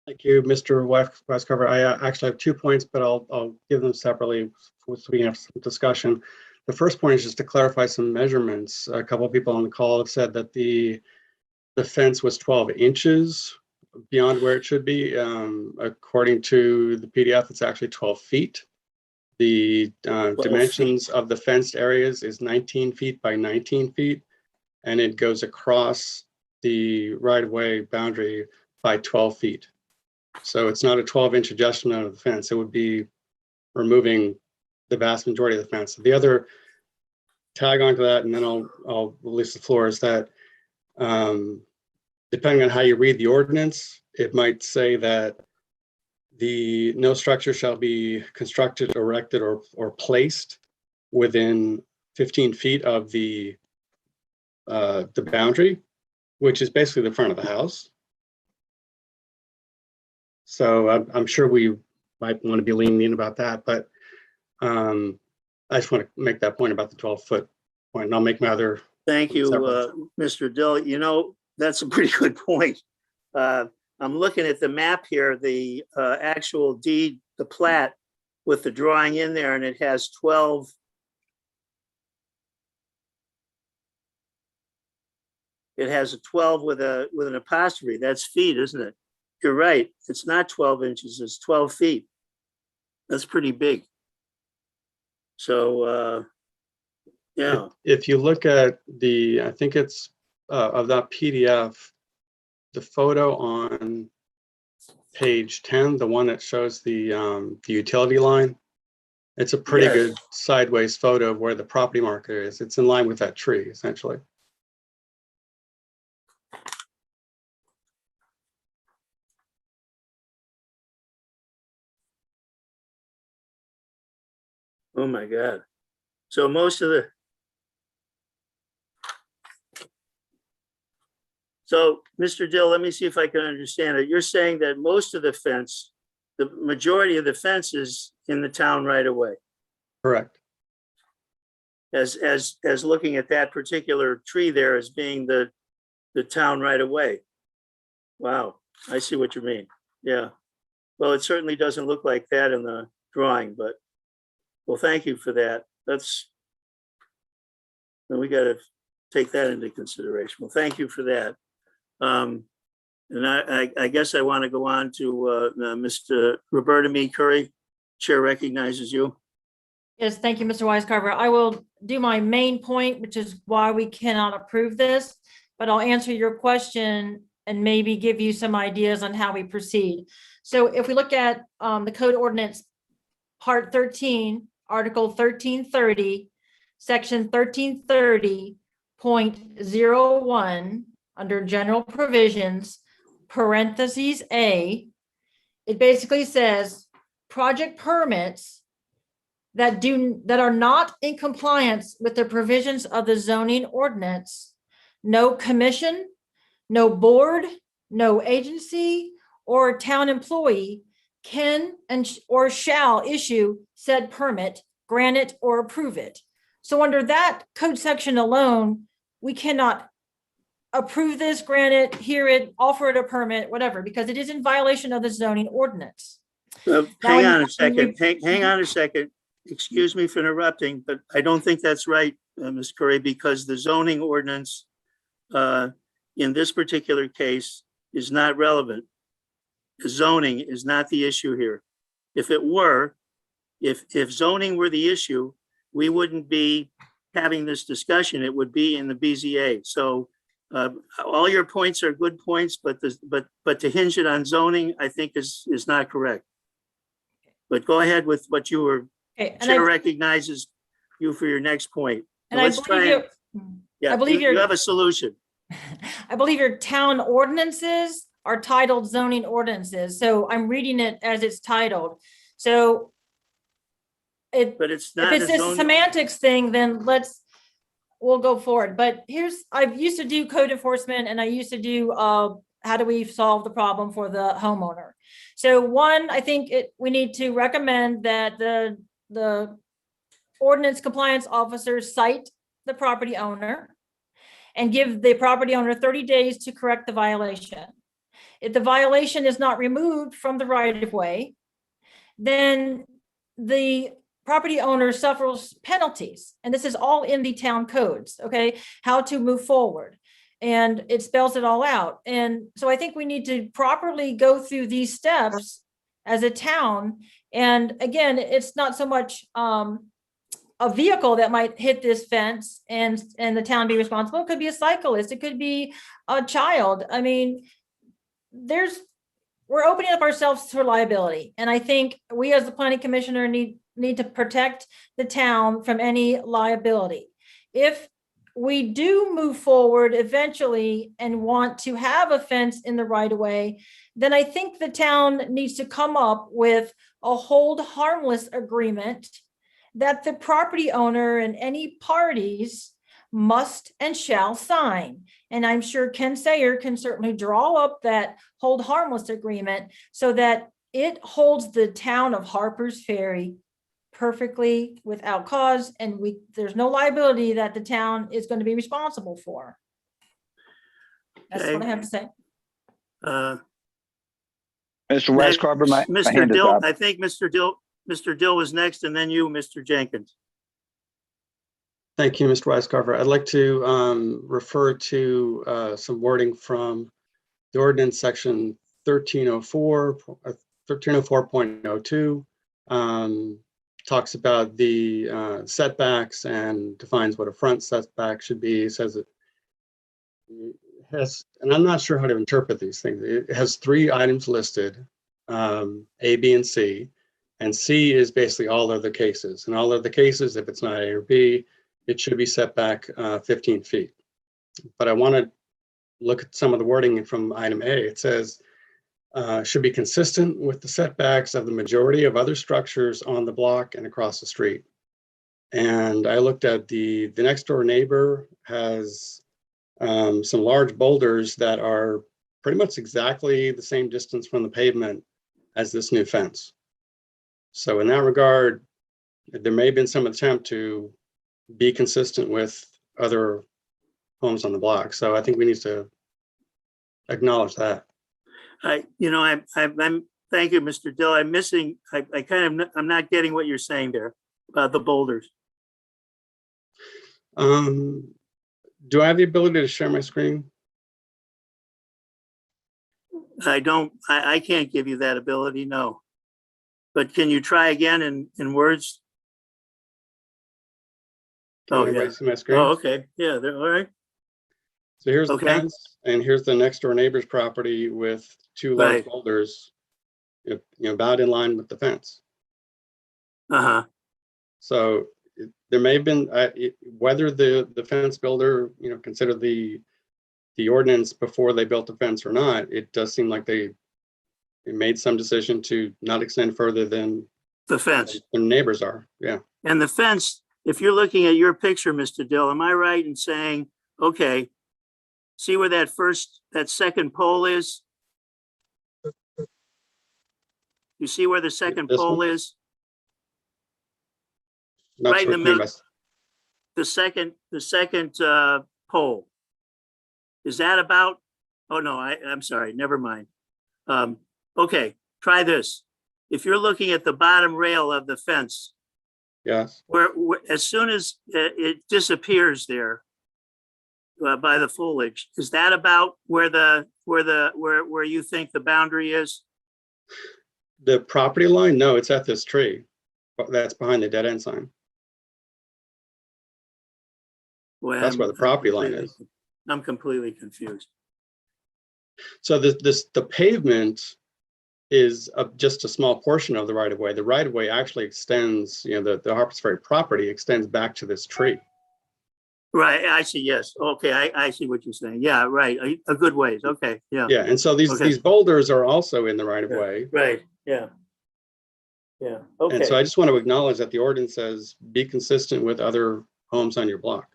D: Thank you, Mr. Westcover. I actually have 2 points, but I'll give them separately so we can have some discussion. The first point is just to clarify some measurements. A couple of people on the call have said that the fence was 12 inches beyond where it should be. According to the PDF, it's actually 12 feet. The dimensions of the fenced areas is 19 feet by 19 feet, and it goes across the right-of-way boundary by 12 feet. So it's not a 12-inch adjustment of the fence. It would be removing the vast majority of the fence. The other tag onto that, and then I'll release the floor, is that depending on how you read the ordinance, it might say that no structure shall be constructed, erected, or placed within 15 feet of the boundary, which is basically the front of the house. So I'm sure we might want to be lenient about that, but I just want to make that point about the 12-foot point, and I'll make my other.
B: Thank you,
D: Several.
B: Mr. Dill. That's a pretty good point. I'm looking at the map here, the actual deed, the plat with the drawing in there, and it has 12. It has a 12 with an apostrophe. That's feet, isn't it? You're right. It's not 12 inches, it's 12 feet. That's pretty big. So, yeah.
D: If you look at I think it's of that PDF, the photo on page 10, the one that shows the utility line, it's a pretty
B: Yes.
D: good sideways photo of where the property marker is. It's in line with that tree, essentially.
B: Oh my God. So Mr. Dill, let me see if I can understand it. You're saying that most of the fence, the majority of the fence is in the town right away.
D: Correct.
B: as looking at that particular tree there as being the town right away. Wow, I see what you mean. Yeah. Well, it certainly doesn't look like that in the drawing, but, well, thank you for that. That's, and we got to take that into consideration. Well, thank you for that. And I guess I want to go on to Mr. Roberta Me Curry. Chair recognizes you.
E: Yes, thank you, Mr. Wisecarver. I will do my main point, which is why we cannot approve this, but I'll answer your question and maybe give you some ideas on how we proceed. So if we look at the code ordinance, part 13, article 1330, section 1330.01, under general provisions, parentheses A, it basically says project permits that are not in compliance with the provisions of the zoning ordinance, no commission, no board, no agency, or town employee can or shall issue said permit, grant it, or approve it. So under that code section alone, we cannot approve this, grant it, hear it, offer it a permit, whatever, because it is in violation of the zoning ordinance.
B: Hang on a second. Hang on a second. Excuse me for interrupting, but I don't think that's right, Ms. Curry, because the zoning ordinance in this particular case is not relevant. The zoning is not the issue here. If it were, if zoning were the issue, we wouldn't be having this discussion. It would be in the BZA. So all your points are good points, but to hinge it on zoning, I think is not correct. But go ahead with what you were.
E: Okay,
B: Chair recognizes you for your next point.
E: and
B: Let's try. Yeah,
E: I believe
B: you have a solution.
E: I believe your town ordinances are titled zoning ordinances. So I'm reading it as it's titled. So
B: But it's not
E: if it's
B: a
E: a
B: zoning.
E: semantics thing, then we'll go forward. But I used to do code enforcement, and I used to do how do we solve the problem for the homeowner? So one, I think we need to recommend that the ordinance compliance officers cite the property owner and give the property owner 30 days to correct the violation. If the violation is not removed from the right of way, then the property owner suffers penalties. And this is all in the town codes, okay? How to move forward. And it spells it all out. And so I think we need to properly go through these steps as a town. And again, it's not so much a vehicle that might hit this fence and the town be responsible. It could be a cyclist. It could be a child. I mean, we're opening up ourselves to liability. And I think we as the planning commissioner need to protect the town from any liability. If we do move forward eventually and want to have a fence in the right of way, then I think the town needs to come up with a hold harmless agreement that the property owner and any parties must and shall sign. And I'm sure Ken Sayer can certainly draw up that hold harmless agreement so that it holds the town of Harper's Ferry perfectly without cause, and there's no liability that the town is going to be responsible for. That's what I have to say.
C: Mr. Wisecarver, my
B: Mr.
C: hand is
B: Dill,
C: up.
B: I think Mr. Dill was next, and then you, Mr. Jenkins.
D: Thank you, Mr. Wisecarver. I'd like to refer to some wording from the ordinance section 1304.02. Talks about the setbacks and defines what a front setback should be. It says it has, and I'm not sure how to interpret these things. It has 3 items listed, A, B, and C. And C is basically all other cases. And all other cases, if it's not A or B, it should be set back 15 feet. But I want to look at some of the wording from item A. It says, should be consistent with the setbacks of the majority of other structures on the block and across the street. And I looked at the next door neighbor has some large boulders that are pretty much exactly the same distance from the pavement as this new fence. So in that regard, there may have been some attempt to be consistent with other homes on the block. So I think we need to acknowledge that.
B: I'm, thank you, Mr. Dill. I'm missing, I'm not getting what you're saying there about the boulders.
D: Do I have the ability to share my screen?
B: I can't give you that ability, no. But can you try again in words?
D: Can
B: Oh,
D: everybody
B: yeah.
D: see my screen?
B: Oh, okay. Yeah, all right.
D: So here's the
B: Okay.
D: fence, and here's the next door neighbor's property with two large
B: Right.
D: boulders, about in line with the fence.
B: Uh-huh.
D: So there may have been, whether the fence builder, considered the ordinance before they built the fence or not, it does seem like they made some decision to not extend further than
B: The fence.
D: their neighbors are. Yeah.
B: And the fence, if you're looking at your picture, Mr. Dill, am I right in saying, okay, see where that second pole is? You see where the second
D: This
B: pole
D: one?
B: is?
D: Not
B: Right in
D: sure
B: the
D: what you mean
B: middle.
D: by-
B: The second pole. Is that about, oh no, I'm sorry, never mind. Okay, try this. If you're looking at the bottom rail of the fence,
D: Yes.
B: where as soon as it disappears there by the foliage, is that about where you think the boundary is?
D: The property line? No, it's at this tree. But that's behind the dead end sign.
B: Well,
D: That's where the property line is.
B: I'm completely confused.
D: So the pavement is just a small portion of the right of way. The right of way actually extends, the Harpers Ferry property extends back to this tree.
B: Right, I see, yes. Okay, I see what you're saying. Yeah, right, a good ways. Okay, yeah.
D: Yeah, and so
B: Okay.
D: these boulders are also in the right of
B: Yeah.
D: way.
B: Right, yeah. Yeah,
D: And so
B: okay,
D: I just want to acknowledge that the ordinance says be consistent with other homes on your block.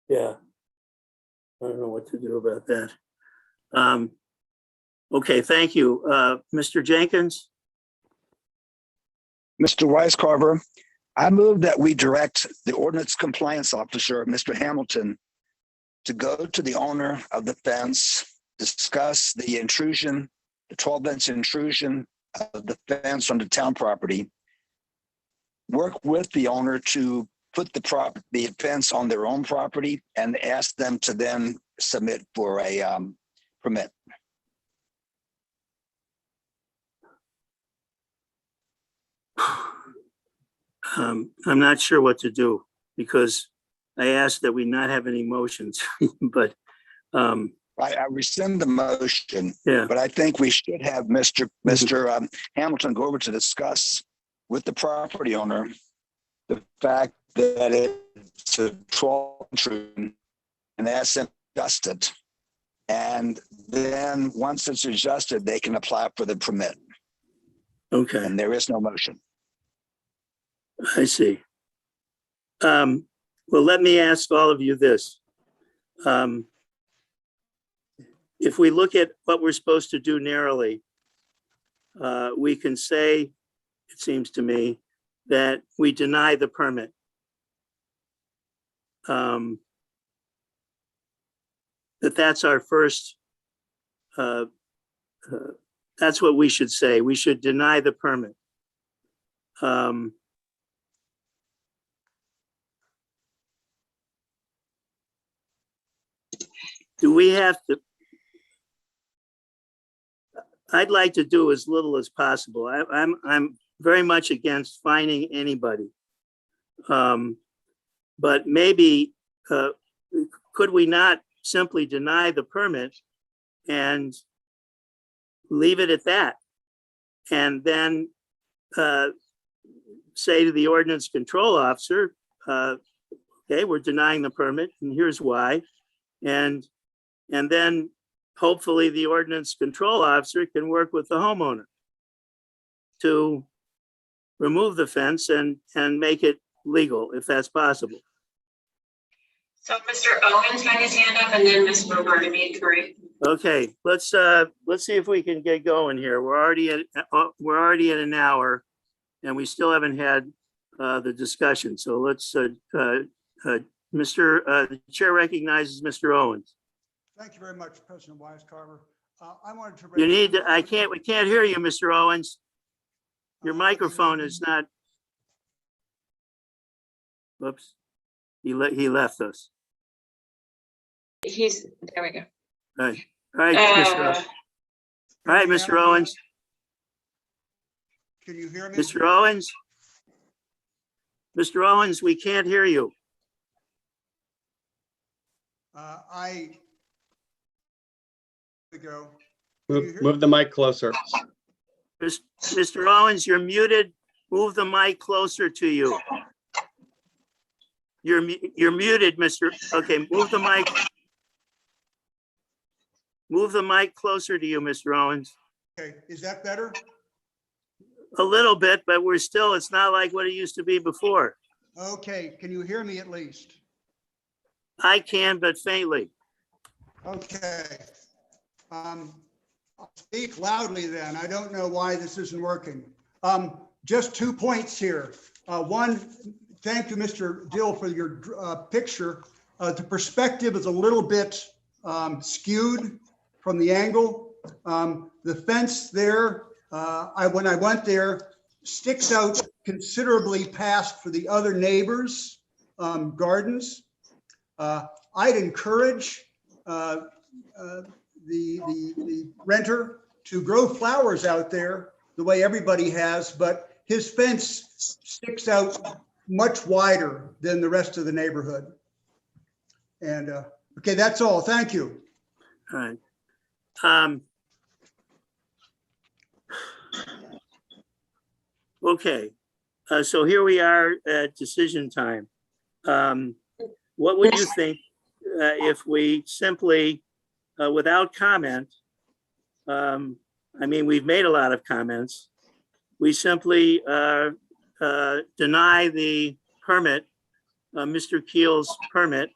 B: yeah. I don't know what to do about that. Okay, thank you. Mr. Jenkins?
C: Mr. Weiscarver, I move that we direct the ordinance compliance officer, Mr. Hamilton, to go to the owner of the fence, discuss the intrusion, the 12-inch intrusion of the fence on the town property, work with the owner to put the fence on their own property, and ask them to then submit for a permit.
B: I'm not sure what to do because I asked that we not have any motions, but
C: I rescind the motion,
B: yeah,
C: but I think we should have Mr. Hamilton go over to discuss with the property owner the fact that it's a 12 intrusion and ask them to adjust it. And then once it's adjusted, they can apply for the permit,
B: okay,
C: and there is no motion.
B: I see. Well, let me ask all of you this. If we look at what we're supposed to do narrowly, we can say, it seems to me, that we deny the permit. That's our first, that's what we should say. We should deny the permit. Do we have to? I'd like to do as little as possible. I'm very much against fining anybody. But maybe, could we not simply deny the permit and leave it at that? And then say to the ordinance control officer, okay, we're denying the permit and here's why. And then hopefully the ordinance control officer can work with the homeowner to remove the fence and make it legal if that's possible.
H: So Mr. Owens had his hand up and then Ms. Moberty, correct?
B: Okay, let's see if we can get going here. We're already at an hour and we still haven't had the discussion. So let's, the chair recognizes Mr. Owens.
G: Thank you very much, President Wise-Carver. I wanted to.
B: You need, we can't hear you, Mr. Owens. Your microphone is not. Whoops. He left us.
H: There we go.
B: All right, Mr. All right, Mr. Owens.
G: Can you hear me?
B: Mr. Owens? Mr. Owens, we can't hear you.
G: Go.
D: Move the mic closer.
B: Mr. Owens, you're muted. Move the mic closer to you. You're muted, Mr. Okay, move the mic. Move the mic closer to you, Mr. Owens.
G: Okay, is that better?
B: A little bit, but it's not like what it used to be before.
G: Okay, can you hear me at least?
B: I can, but faintly.
G: Okay. I'll speak loudly then. I don't know why this isn't working. Just 2 points here. One, thank you, Mr. Dill, for your picture. The perspective is a little bit skewed from the angle. The fence there, when I went there, sticks out considerably past for the other neighbors' gardens. I'd encourage the renter to grow flowers out there the way everybody has, but his fence sticks out much wider than the rest of the neighborhood. And okay, that's all. Thank you.
B: All right. Okay, so here we are at decision time. What would you think if we simply, without comment, I mean, we've made a lot of comments, we simply deny the permit, Mr. Keel's permit,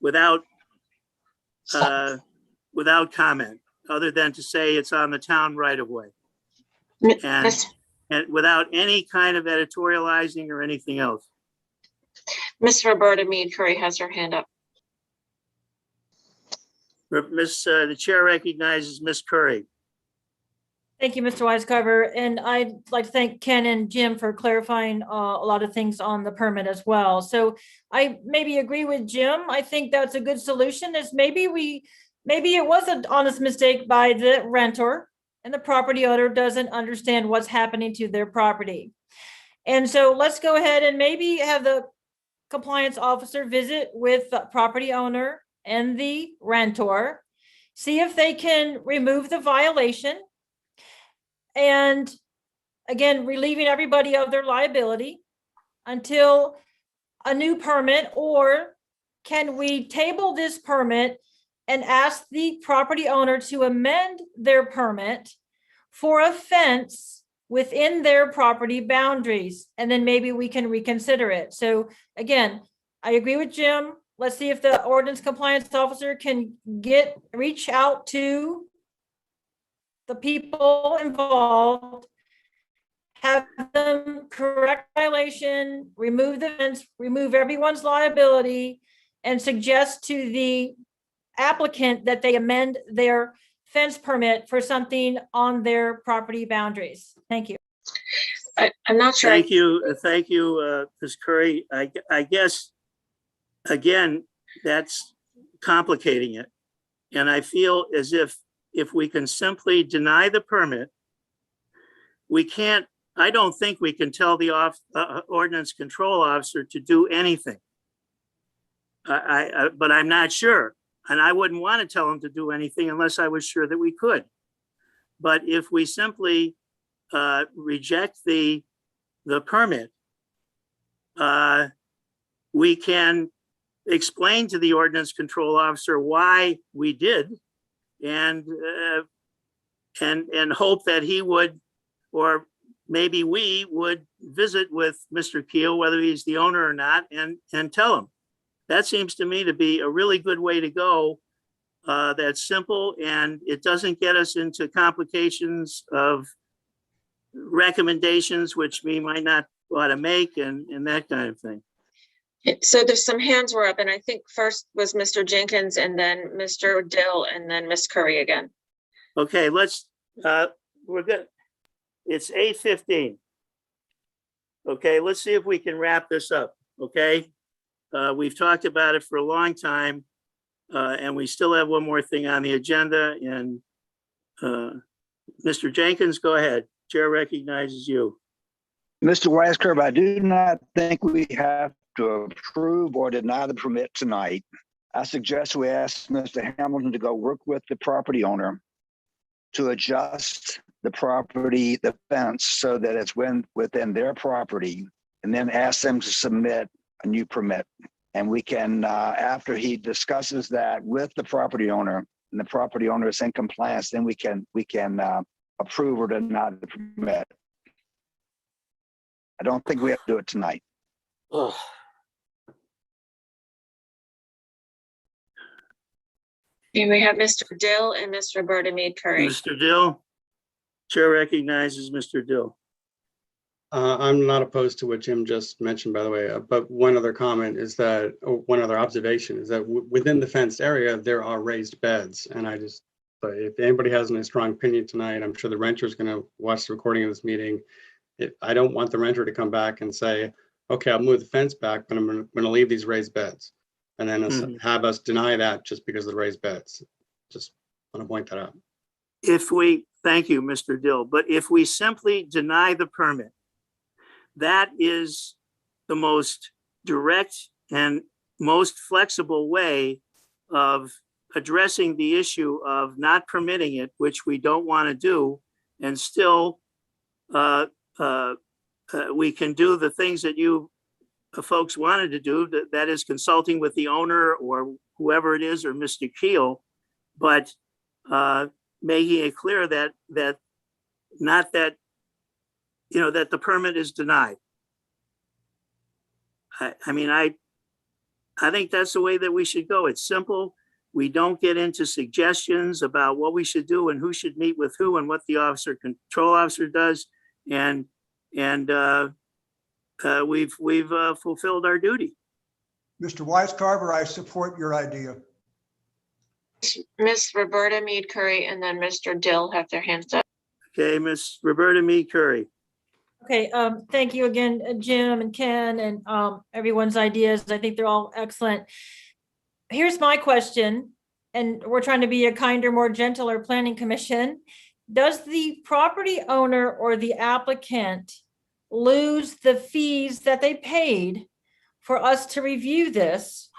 B: without comment, other than to say it's on the town right of way, and without any kind of editorializing or anything else.
H: Miss Roberta Mead Curry has her hand up.
B: The chair recognizes Miss Curry.
E: Thank you, Mr. Wise-Carver. And I'd like to thank Ken and Jim for clarifying a lot of things on the permit as well. So I maybe agree with Jim. I think that's a good solution, is maybe it was an honest mistake by the renter and the property owner doesn't understand what's happening to their property. And so let's go ahead and maybe have the compliance officer visit with the property owner and the renter, see if they can remove the violation. And again, relieving everybody of their liability until a new permit, or can we table this permit and ask the property owner to amend their permit for a fence within their property boundaries? And then maybe we can reconsider it. So again, I agree with Jim. Let's see if the ordinance compliance officer can reach out to the people involved, have them correct violation, remove the fence, remove everyone's liability, and suggest to the applicant that they amend their fence permit for something on their property boundaries. Thank you.
H: I'm not sure.
B: Thank you, Ms. Curry. I guess, again, that's complicating it. And I feel as if we can simply deny the permit, I don't think we can tell the ordinance control officer to do anything. But I'm not sure. And I wouldn't want to tell him to do anything unless I was sure that we could. But if we simply reject the permit, we can explain to the ordinance control officer why we did, and hope that he would, or maybe we would visit with Mr. Keel, whether he's the owner or not, and tell him. That seems to me to be a really good way to go. That's simple, and it doesn't get us into complications of recommendations, which we might not ought to make and that kind of thing.
A: So there's some hands were up, and I think first was Mr. Jenkins and then Mr. Dill and then Miss Curry again.
B: Okay, we're good. It's 8:15. Okay, let's see if we can wrap this up, okay? We've talked about it for a long time, and we still have one more thing on the agenda, and Mr. Jenkins, go ahead. Chair recognizes you.
C: Mr. Weiskerb, I do not think we have to approve or deny the permit tonight. I suggest we ask Mr. Hamilton to go work with the property owner to adjust the fence so that it's within their property, and then ask them to submit a new permit. And we can, after he discusses that with the property owner and the property owner is in compliance, then we can approve or deny the permit. I don't think we have to do it tonight.
B: Oh.
A: And we have Mr. Dill and Mr. Roberta Mead Curry.
B: Mr. Dill, chair recognizes Mr. Dill.
D: I'm not opposed to what Jim just mentioned, by the way, but one other comment is that, or one other observation is that within the fenced area, there are raised beds. And but if anybody has any strong opinion tonight, I'm sure the renter is going to watch the recording of this meeting. I don't want the renter to come back and say, okay, I'll move the fence back, but I'm going to leave these raised beds. And then have us deny that just because of the raised beds. Just want to point that out.
B: Thank you, Mr. Dill, but if we simply deny the permit, that is the most direct and most flexible way of addressing the issue of not permitting it, which we don't want to do, and still we can do the things that you folks wanted to do, that is consulting with the owner or whoever it is, or Mr. Keel, but making it clear that not that, that the permit is denied. I mean, I think that's the way that we should go. It's simple. We don't get into suggestions about what we should do and who should meet with who and what the control officer does. And we've fulfilled our duty.
G: Mr. Weiscarver, I support your idea.
A: Miss Roberta Mead Curry and then Mr. Dill have their hands up.
B: Okay, Miss Roberta Mead Curry.
E: Okay, thank you again, Jim and Ken, and everyone's ideas. I think they're all excellent. Here's my question, and we're trying to be a kinder, more gentler planning commission. Does the property owner or the applicant lose the fees that they paid for us to review this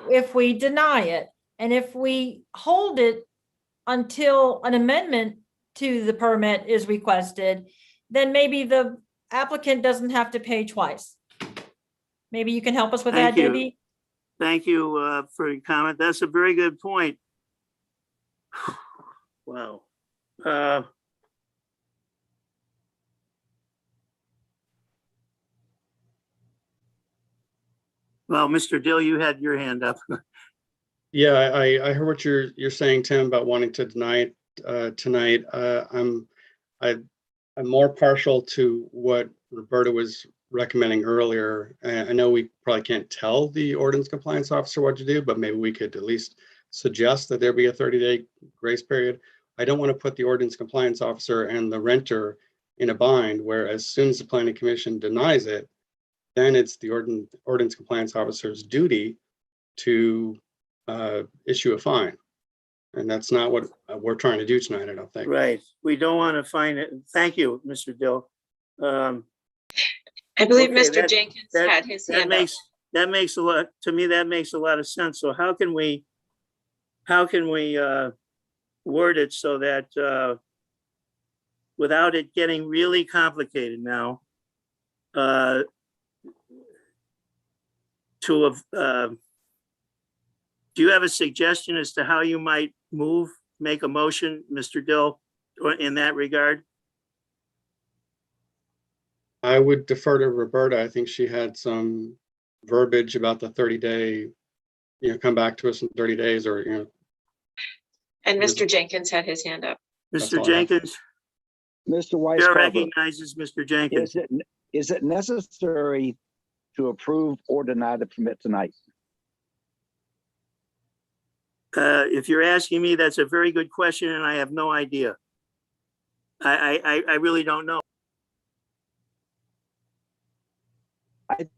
E: if we deny it? And if we hold it until an amendment to the permit is requested, then maybe the applicant doesn't have to pay twice. Maybe you can help us with that,
B: Thank you.
E: Debbie?
B: Thank you for your comment. That's a very good point. Wow. Well, Mr. Dill, you had your hand up.
D: Yeah, I heard what you're saying, Tim, about wanting to deny it tonight. I'm more partial to what Roberta was recommending earlier. I know we probably can't tell the ordinance compliance officer what to do, but maybe we could at least suggest that there be a 30-day grace period. I don't want to put the ordinance compliance officer and the renter in a bind where as soon as the planning commission denies it, then it's the ordinance compliance officer's duty to issue a fine. And that's not what we're trying to do tonight, I don't think.
B: Right. We don't want to find it. Thank you, Mr. Dill.
A: I believe
B: Okay,
A: Mr. Jenkins had his hand up.
B: That makes a lot, to me, that makes a lot of sense. So how can we word it so that without it getting really complicated now, do you have a suggestion as to how you might make a motion, Mr. Dill, in that regard?
D: I would defer to Roberta. I think she had some verbiage about the 30-day, come back to us in 30 days or,
A: And Mr. Jenkins had his hand up.
B: Mr. Jenkins,
C: Mr.
B: Chair
C: Weiscarver,
B: recognizes Mr. Jenkins.
C: is it necessary to approve or deny the permit tonight?
B: If you're asking me, that's a very good question, and I have no idea. I really don't know.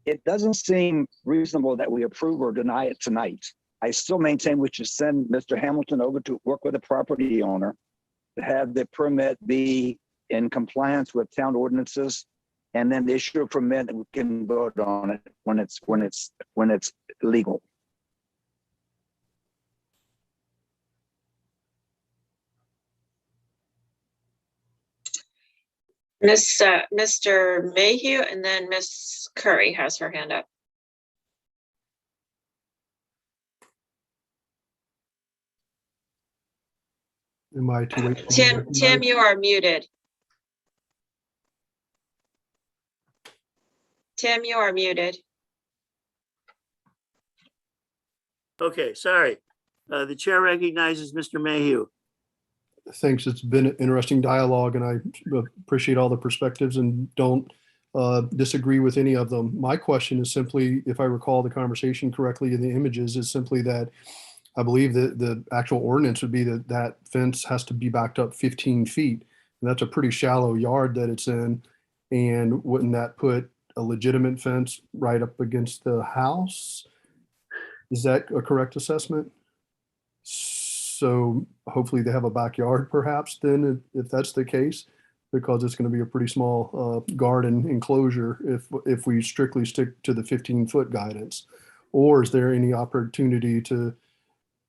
C: It doesn't seem reasonable that we approve or deny it tonight. I still maintain we should send Mr. Hamilton over to work with the property owner to have the permit be in compliance with town ordinances, and then issue a permit and we can vote on it when it's legal.
H: Mr. Mayhew, and then Miss Curry has her hand up.
F: Am I too late? to be
H: Tim,
F: recognized?
H: you are muted. Tim, you are muted.
B: Okay, sorry. The chair recognizes Mr. Mayhew.
F: Thanks. It's been an interesting dialogue and I appreciate all the perspectives and don't disagree with any of them. My question is simply, if I recall the conversation correctly in the images, is simply that I believe that the actual ordinance would be that that fence has to be backed up 15 feet. And that's a pretty shallow yard that it's in. And wouldn't that put a legitimate fence right up against the house? Is that a correct assessment? So hopefully they have a backyard perhaps then, if that's the case, because it's going to be a pretty small garden enclosure if we strictly stick to the 15-foot guidance. Or is there any opportunity to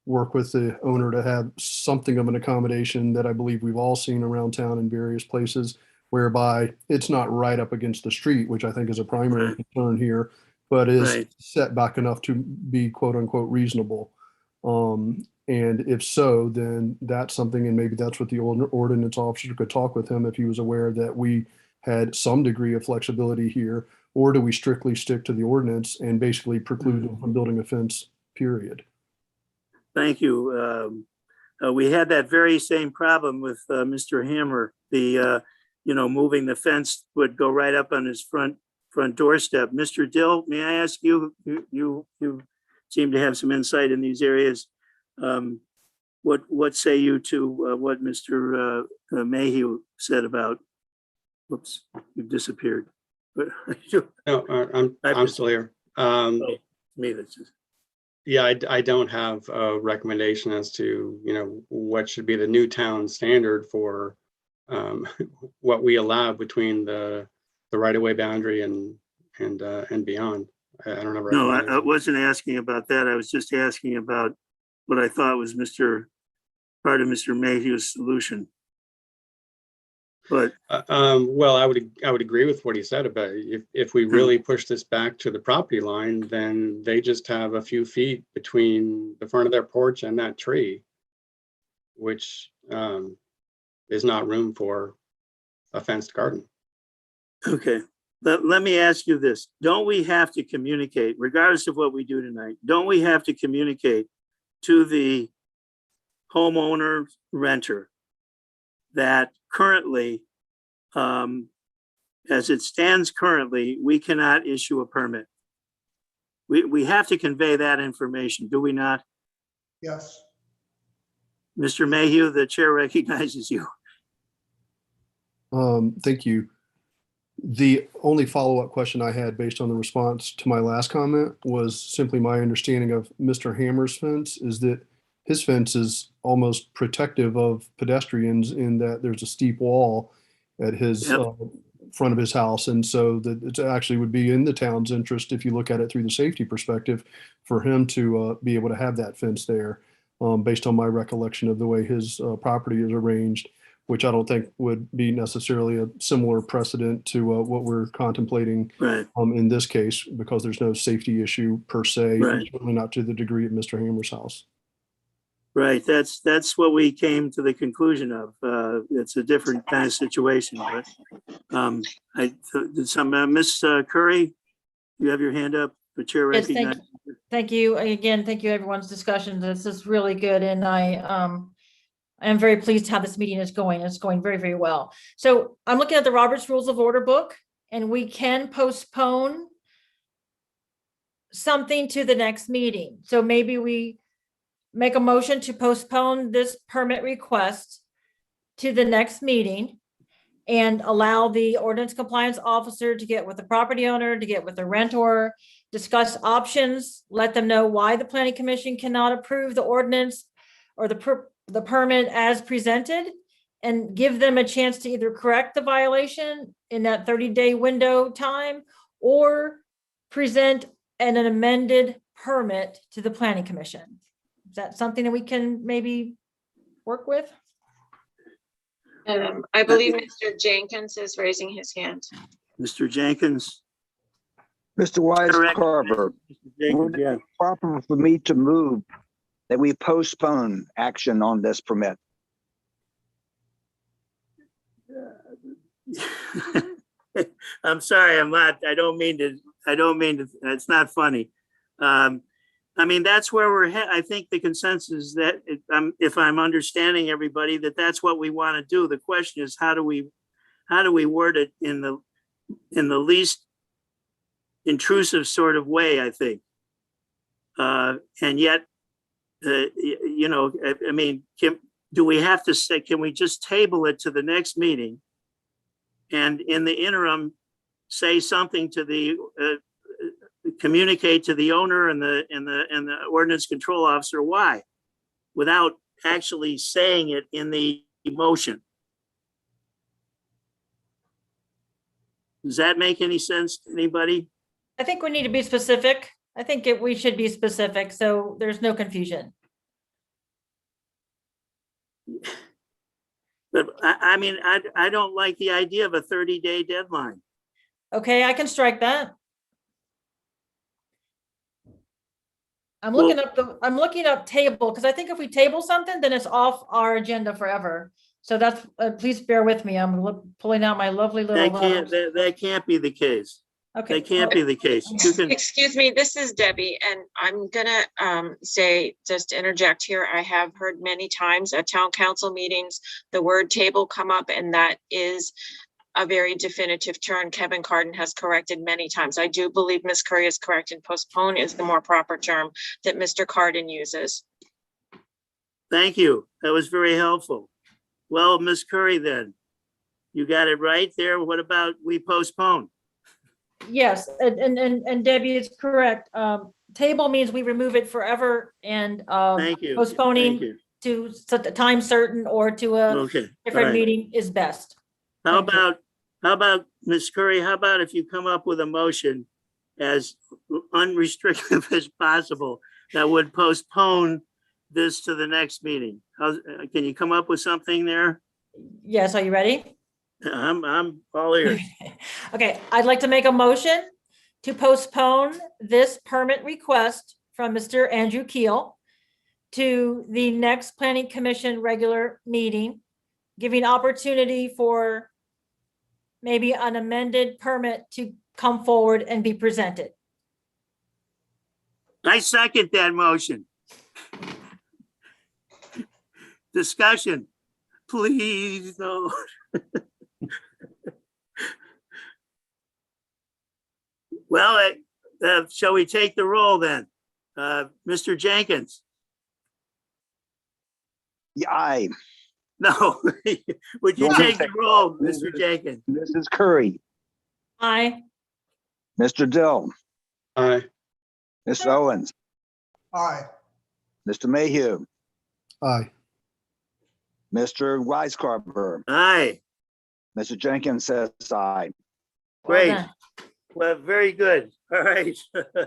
F: work with the owner to have something of an accommodation that I believe we've all seen around town in various places, whereby it's not right up against the street, which I think is a primary concern here, but is
B: Right.
F: set back enough to be quote unquote reasonable. And if so, then that's something, and maybe that's what the ordinance officer could talk with him if he was aware that we had some degree of flexibility here, or do we strictly stick to the ordinance and basically preclude them from building a fence, period?
B: Thank you. We had that very same problem with Mr. Hammer. Moving the fence would go right up on his front doorstep. Mr. Dill, may I ask you, you seem to have some insight in these areas. What say you to what Mr. Mayhew said about, whoops, you've disappeared.
D: No, I'm still here.
B: Me, that's just.
D: Yeah, I don't have a recommendation as to, what should be the new town standard for what we allow between the right-of-way boundary and beyond. I don't know.
B: No, I wasn't asking about that. I was just asking about what I thought was part of Mr. Mayhew's solution. But
D: well, I would agree with what he said about if we really push this back to the property line, then they just have a few feet between the front of their porch and that tree, which is not room for a fenced garden.
B: okay, let me ask you this. Don't we have to communicate, regardless of what we do tonight, don't we have to communicate to the homeowner renter that currently, as it stands currently, we cannot issue a permit? We have to convey that information, do we not?
G: Yes.
B: Mr. Mayhew, the chair recognizes you.
F: Thank you. The only follow-up question I had based on the response to my last comment was simply my understanding of Mr. Hammer's fence is that his fence is almost protective of pedestrians in that there's a steep wall at his front of his house. And so that it actually would be in the town's interest, if you look at it through the safety perspective, for him to be able to have that fence there, based on my recollection of the way his property is arranged, which I don't think would be necessarily a similar precedent to what we're contemplating
B: Right.
F: In this case, because there's no safety issue per se,
B: Right.
F: certainly not to the degree at Mr. Hammer's house.
B: Right, that's what we came to the conclusion of. It's a different kind of situation, but Miss Curry, you have your hand up. The chair
E: Yes,
B: recognizes.
E: Thank you. Again, thank you everyone's discussion. This is really good. And I am very pleased how this meeting is going. It's going very, very well. So I'm looking at the Robert's Rules of Order book. and we can postpone something to the next meeting. So maybe we make a motion to postpone this permit request to the next meeting and allow the ordinance compliance officer to get with the property owner, to get with the rentor, discuss options, let them know why the planning commission cannot approve the ordinance or the permit as presented, and give them a chance to either correct the violation in that 30-day window time or present an amended permit to the planning commission. Is that something that we can maybe work with?
H: I believe Mr. Jenkins is raising his hand.
B: Mr. Jenkins.
C: Mr. Wise
B: Correct.
C: Carver,
B: Mr. Jenkins, yeah.
C: proper for me to move that we postpone action on this permit.
B: I'm sorry, I don't mean to, it's not funny. I mean, that's where I think the consensus that, if I'm understanding everybody, that's what we want to do. The question is, how do we word it in the least intrusive sort of way, I think. And yet, you know, I mean, do we have to say, can we just table it to the next meeting? And in the interim, say something to the, communicate to the owner and the ordinance control officer why, without actually saying it in the motion. Does that make any sense to anybody?
E: I think we need to be specific. I think we should be specific, so there's no confusion.
B: But I mean, I don't like the idea of a 30-day deadline.
E: Okay, I can strike that. I'm
B: Well-
E: looking up table, because I think if we table something, then it's off our agenda forever. So that's, please bear with me. I'm pulling out my lovely little.
B: That can't be the case.
E: Okay.
B: That can't be the case. You can,
H: Excuse me, this is Debbie, and I'm gonna say, just interject here. I have heard many times at town council meetings, the word table come up, and that is a very definitive term. Kevin Carden has corrected many times. I do believe Ms. Curry is correct, and postpone is the more proper term that Mr. Carden uses.
B: thank you. That was very helpful. Well, Ms. Curry, then, you got it right there. What about we postpone?
E: Yes, and Debbie is correct. Table means we remove it forever, and
B: Thank you.
E: postponing
B: Thank you.
E: to set the time certain or to a
B: Okay. all
E: different
B: right.
E: meeting is best.
B: How
E: Thank you.
B: about, Ms. Curry, how about if you come up with a motion as unrestricted as possible that would postpone this to the next meeting? Can you come up with something there?
E: Yes, are you ready?
B: I'm all ears.
E: Okay, I'd like to make a motion to postpone this permit request from Mr. Andrew Keel to the next planning commission regular meeting, giving opportunity for maybe an amended permit to come forward and be presented.
B: I second that motion. Discussion, please, no. Well, shall we take the roll then? Mr. Jenkins?
C: Yeah, aye.
B: No, would you
C: No,
B: take the roll,
C: Mr.
B: Mr. Jenkins?
C: Mrs. Curry,
E: Aye.
C: Mr. Dill,
D: Aye.
C: Ms. Owens,
G: Aye.
C: Mr. Mayhew,
F: Aye.
C: Mr. Wise Carver,
B: Aye,
C: Mr. Jenkins says aye.
E: Well
B: great.
E: done.
B: Well, very good. All right.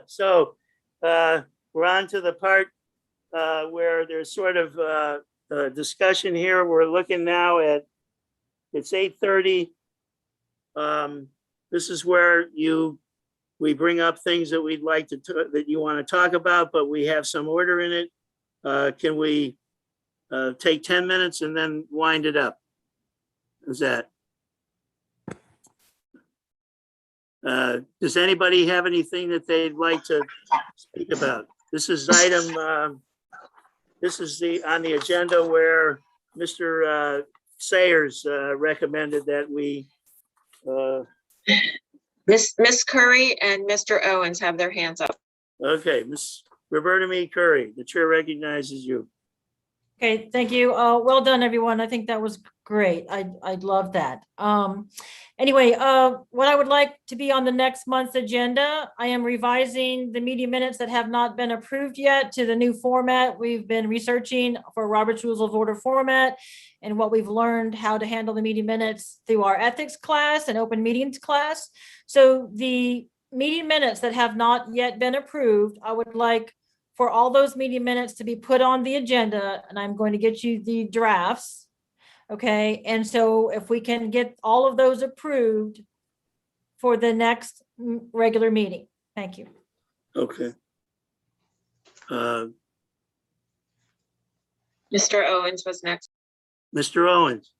B: So we're on to the part where there's sort of a discussion here. We're looking now at, it's 8:30. This is where we bring up things that we'd like to, that you want to talk about, but we have some order in it. Can we take 10 minutes and then wind it up? Is that? Does anybody have anything that they'd like to speak about? This is item, this is on the agenda where Mr. Sayers recommended that we
H: Miss Curry and Mr. Owens have their hands up.
B: Okay, Miss Roberta Me Curry, the chair recognizes you.
E: Okay, thank you. Well done, everyone. I think that was great. I love that. Anyway, what I would like to be on the next month's agenda, I am revising the meeting minutes that have not been approved yet to the new format. We've been researching for Robert's Rules of Order format and what we've learned how to handle the meeting minutes through our ethics class and open meetings class. So the meeting minutes that have not yet been approved, I would like for all those meeting minutes to be put on the agenda, and I'm going to get you the drafts. Okay, and so if we can get all of those approved for the next regular meeting. Thank you.
B: Okay.
H: Mr. Owens was next.
B: Mr. Owens,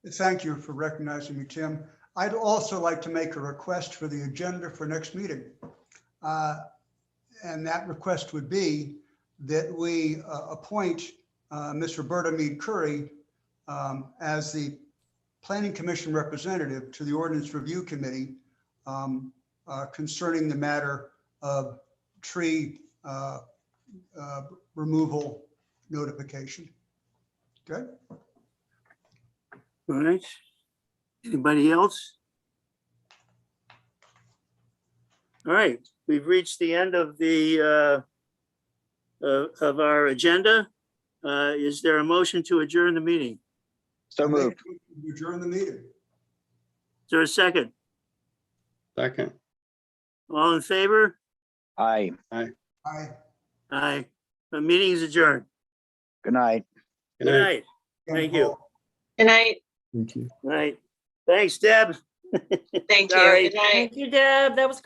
G: Thank you for recognizing me, Tim. I'd also like to make a request for the agenda for next meeting. And that request would be that we appoint Ms. Roberta Mead Curry as the Planning Commission representative to the Ordinance Review Committee concerning the matter of tree removal notification. Okay?
B: all right. Anybody else? All right, we've reached the end of the of our agenda. Is there a motion to adjourn the meeting?
C: So moved.
G: Adjourn the meeting.
B: Is there a second?
D: Second.
B: All in favor?
C: Aye.
G: Aye.
B: Aye. The meeting is adjourned.
C: Good night.
B: Good night. Thank you.
H: Good night.
F: Thank you.
B: Good night. Thanks, Deb.
H: Thank you.
B: Sorry.
H: Good night.
E: Thank you, Deb. That was great.